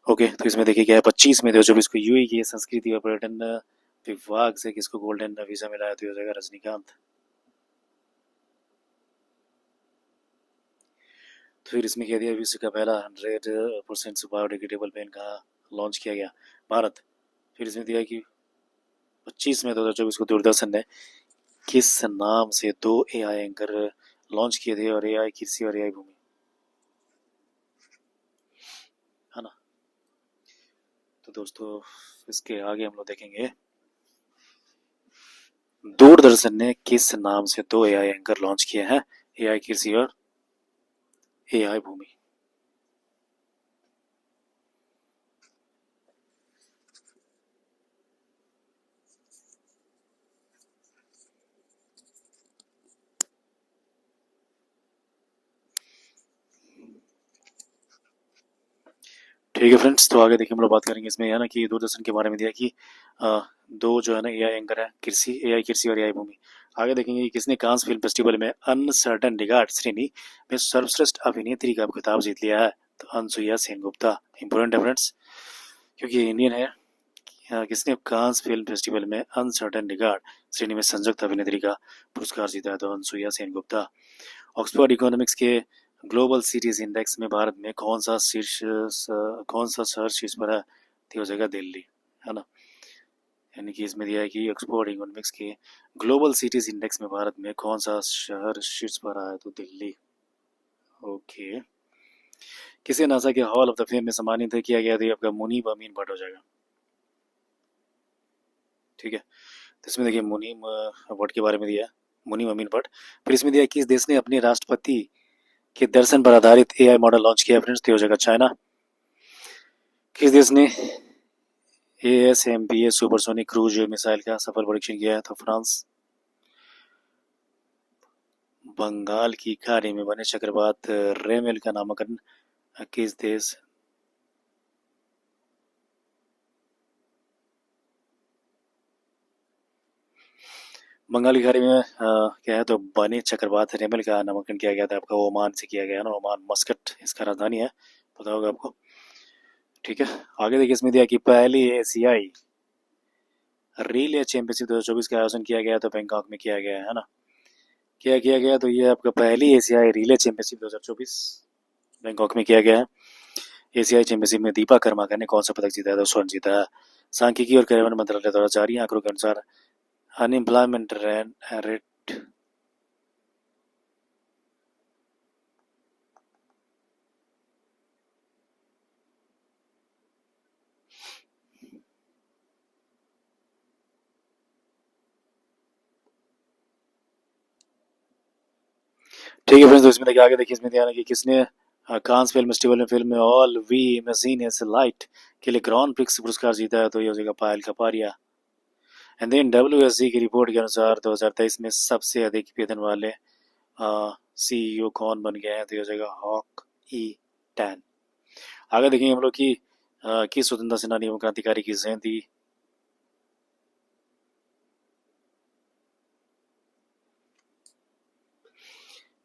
ओके, तो इसमें देखिए क्या है, 25 में 2024 को यूएई के संस्कृति और पर्यटन विभाग से किसको गोल्डन वीजा मिला है, तो ये हो जाएगा रजनीकांत। तो फिर इसमें कह दिया विश्व का पहला 100% बायोडिग्रेडेबल पेन कहाँ लॉन्च किया गया, भारत। फिर इसमें दिया कि 25 में 2024 को दूरदर्शन ने किस नाम से 2 AI एंकर लॉन्च किए थे, और AI कृषि और AI भूमि, है ना। तो दोस्तों इसके आगे हम लोग देखेंगे दूरदर्शन ने किस नाम से 2 AI एंकर लॉन्च किए हैं, AI कृषि और AI भूमि। ठीक है फ्रेंड्स, तो आगे देखिए हम लोग बात करेंगे इसमें, है ना, कि दूरदर्शन के बारे में दिया कि दो जो है ना AI एंकर है, कृषि AI कृषि और AI भूमि। आगे देखेंगे कि किसने कांस फिल्म फेस्टिवल में अनसर्टन रिगार्ड श्रेणी में सर्वश्रेष्ठ अभिनेत्री का खिताब जीत लिया है, तो अनसुईया सेनगुप्ता। इंपॉर्टेंट है फ्रेंड्स, क्योंकि इंडियन है। किसने कांस फिल्म फेस्टिवल में अनसर्टन रिगार्ड श्रेणी में संयुक्त अभिनेत्री का पुरस्कार जीता है, तो अनसुईया सेनगुप्ता। ऑक्सफोर्ड इकोनॉमिक्स के ग्लोबल सिटीज इंडेक्स में भारत में कौन सा शहर शीर्ष पर है, तो हो जाएगा दिल्ली, है ना। यानी कि इसमें दिया है कि ऑक्सफोर्ड इकोनॉमिक्स के ग्लोबल सिटीज इंडेक्स में भारत में कौन सा शहर शीर्ष पर आया है, तो दिल्ली। ओके। किसे नासा के हॉल ऑफ द फेम में सम्मानित किया गया, तो आपका मुनीब अमीन भट्ट हो जाएगा। ठीक है, तो इसमें देखिए मुनीम भट्ट के बारे में दिया है, मुनीम अमीन भट्ट। फिर इसमें दिया किस देश ने अपने राष्ट्रपति के दर्शन पर आधारित AI मॉडल लॉन्च किया, फ्रेंड्स, तो हो जाएगा चाइना। किस देश ने ASMPS सुपरसोनिक क्रूज मिसाइल का सफल परीक्षण किया है, तो फ्रांस। बंगाल की खाड़ी में बने चक्रवात रेमेल का नामकरण किस देश। बंगाल की खाड़ी में क्या है, तो बने चक्रवात रेमेल का नामकरण किया गया था, आपका ओमान से किया गया ना, ओमान मस्कट इसका राजधानी है, पता होगा आपको। ठीक है, आगे देखिए इसमें दिया कि पहली एशियाई रिले चैंपियनशिप 2024 का आयोजन किया गया, तो बैंकॉक में किया गया है ना। क्या किया गया, तो ये आपका पहली एशियाई रिले चैंपियनशिप 2024 बैंकॉक में किया गया है। एशियाई चैंपियनशिप में दीपा कर्माकर ने कौन सा पदक जीता है, तो स्वर्ण जीता है। सांख्यिकी और कार्यान्वयन मंत्रालय द्वारा जारी आंकड़ों के अनुसार अनएम्प्लॉयमेंट रेट। ठीक है फ्रेंड्स, तो इसमें देखिए आगे देखिए इसमें ध्यान है कि किसने कांस फिल्म फेस्टिवल में फिल्म में All We Imagine as Light के लिए ग्रॉन प्रिक्स पुरस्कार जीता है, तो ये हो जाएगा पायल कपारिया। एंड देन WSG की रिपोर्ट के अनुसार 2023 में सबसे अधिक वेतन वाले CEO कौन बन गए हैं, तो ये हो जाएगा हॉक ई टैन। आगे देखेंगे हम लोग कि किस स्वतंत्रता सेनानी एवं क्रांतिकारी की जयंती।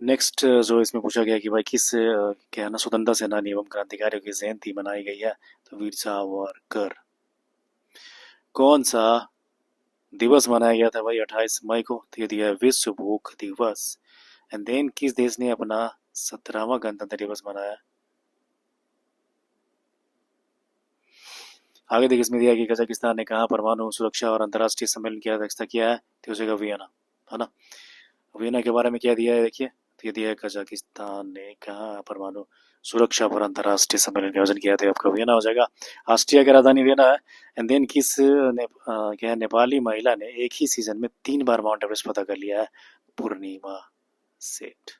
नेक्स्ट जो इसमें पूछा गया कि भाई किस क्या है ना स्वतंत्रता सेनानी एवं क्रांतिकारियों की जयंती मनाई गई है, तो वीर सावरकर। कौन सा दिवस मनाया गया था भाई 28 मई को, तो ये दिया है विश्व भूख दिवस। एंड देन किस देश ने अपना 17वां गणतंत्र दिवस मनाया। आगे देखिए इसमें दिया कि कजाकिस्तान ने कहा परमाणु सुरक्षा और अंतर्राष्ट्रीय सम्मेलन की अध्यक्षता किया है, तो हो जाएगा वियना, है ना। वियना के बारे में क्या दिया है देखिए, तो ये दिया है कजाकिस्तान ने कहा परमाणु सुरक्षा पर अंतर्राष्ट्रीय सम्मेलन का आयोजन किया, तो आपका वियना हो जाएगा। ऑस्ट्रिया की राजधानी वियना है। एंड देन किस क्या है नेपाली महिला ने एक ही सीजन में 3 बार माउंट एवरेस्ट फतह कर लिया है, पूर्णिमा सेठ।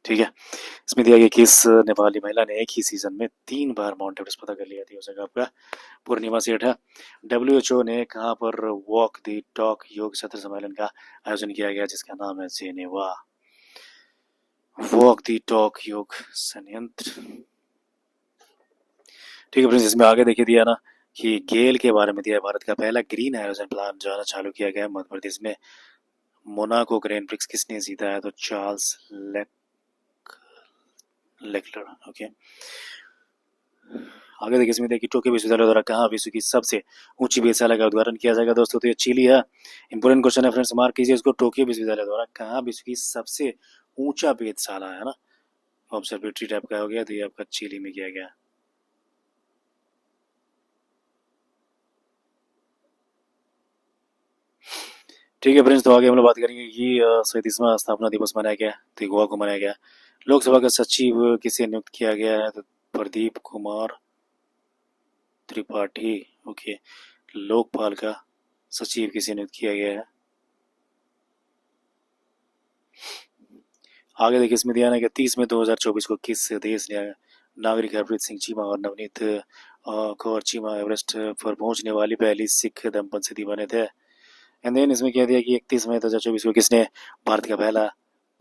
ठीक है, इसमें दिया गया कि इस नेपाली महिला ने एक ही सीजन में 3 बार माउंट एवरेस्ट फतह कर लिया थी, हो जाएगा आपका पूर्णिमा सेठ है। WHO ने कहाँ पर वॉक द टॉक योग सत्र सम्मेलन का आयोजन किया गया, जिसका नाम है जेनेवा। वॉक द टॉक योग संयंत्र। ठीक है फ्रेंड्स, इसमें आगे देखिए दिया ना कि गेल के बारे में दिया है, भारत का पहला ग्रीन हाइड्रोजन प्लांट जो है ना चालू किया गया है मध्य प्रदेश में। मोनाको ग्रैंड प्रिक्स किसने जीता है, तो चार्ल्स लेकलर। ओके, आगे देखिए इसमें देखिए टोक्यो विश्वविद्यालय द्वारा कहाँ विश्व की सबसे ऊंची वेधशाला का उद्घाटन किया जाएगा दोस्तों, तो ये चिली है। इंपोर्टेंट क्वेश्चन है फ्रेंड्स, मार्क कीजिए इसको। टोक्यो विश्वविद्यालय द्वारा कहाँ विश्व की सबसे ऊंचा वेधशाला है ना, ऑब्जर्वेटरी टाइप का हो गया, तो ये आपका चिली में किया गया। ठीक है फ्रेंड्स, तो आगे हम लोग बात करेंगे कि 37वां स्थापना दिवस मनाया गया, तो गोवा को मनाया गया। लोकसभा का सचिव किसे नियुक्त किया गया है, तो प्रदीप कुमार त्रिपाठी। ओके, लोकपाल का सचिव किसे नियुक्त किया गया है। आगे देखिए इसमें दिया है कि 30 मई 2024 को किस देश ने नागरिक हरप्रीत सिंह चीमा और नवनीत कौर चीमा एवरेस्ट पर पहुंचने वाली पहली सिख दंपति बने थे। एंड देन इसमें कह दिया कि 31 मई 2024 को किसने भारत का पहला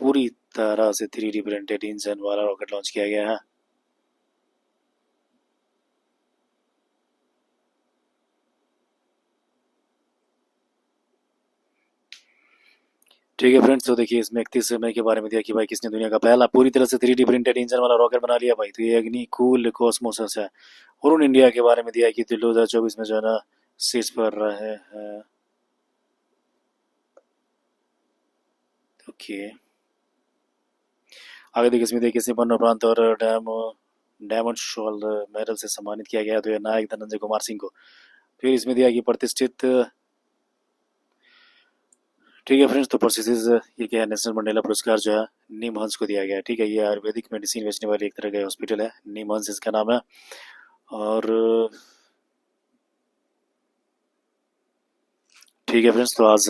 पूरी तरह से 3D प्रिंटेड इंजन वाला रॉकेट लॉन्च किया गया है। ठीक है फ्रेंड्स, तो देखिए इसमें 31 मई के बारे में दिया कि भाई किसने दुनिया का पहला पूरी तरह से 3D प्रिंटेड इंजन वाला रॉकेट बना लिया भाई, तो ये अग्नि कूल कॉस्मोसस है। और इंडिया के बारे में दिया कि 2024 में जो है ना शीर्ष पर रहे हैं। ओके, आगे देखिए इसमें देखिए इसमें पन्ना प्रांत और डायमंड शॉल मेडल से सम्मानित किया गया, तो ये नायक धनंजय कुमार सिंह को। फिर इसमें दिया कि प्रतिष्ठित, ठीक है फ्रेंड्स, तो प्रोसेस ये क्या है, नेशनल मंडेला पुरस्कार जो है निमहंस को दिया गया है। ठीक है, ये आयुर्वेदिक मेडिसिन बेचने वाली एक तरह का हॉस्पिटल है, निमहंस इसका नाम है। और ठीक है फ्रेंड्स, तो आज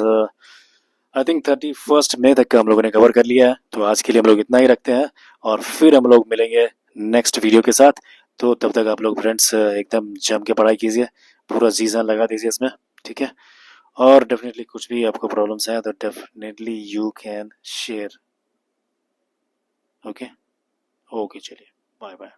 आई थिंक 31 मई तक का हम लोगों ने कवर कर लिया है, तो आज के लिए हम लोग इतना ही रखते हैं, और फिर हम लोग मिलेंगे नेक्स्ट वीडियो के साथ। तो तब तक आप लोग फ्रेंड्स एकदम जम के पढ़ाई कीजिए, पूरा जी जान लगा दीजिए इसमें। ठीक है, और डेफिनेटली कुछ भी आपको प्रॉब्लम्स हैं तो definitely you can share. Okay, okay, चलिए, बाय बाय।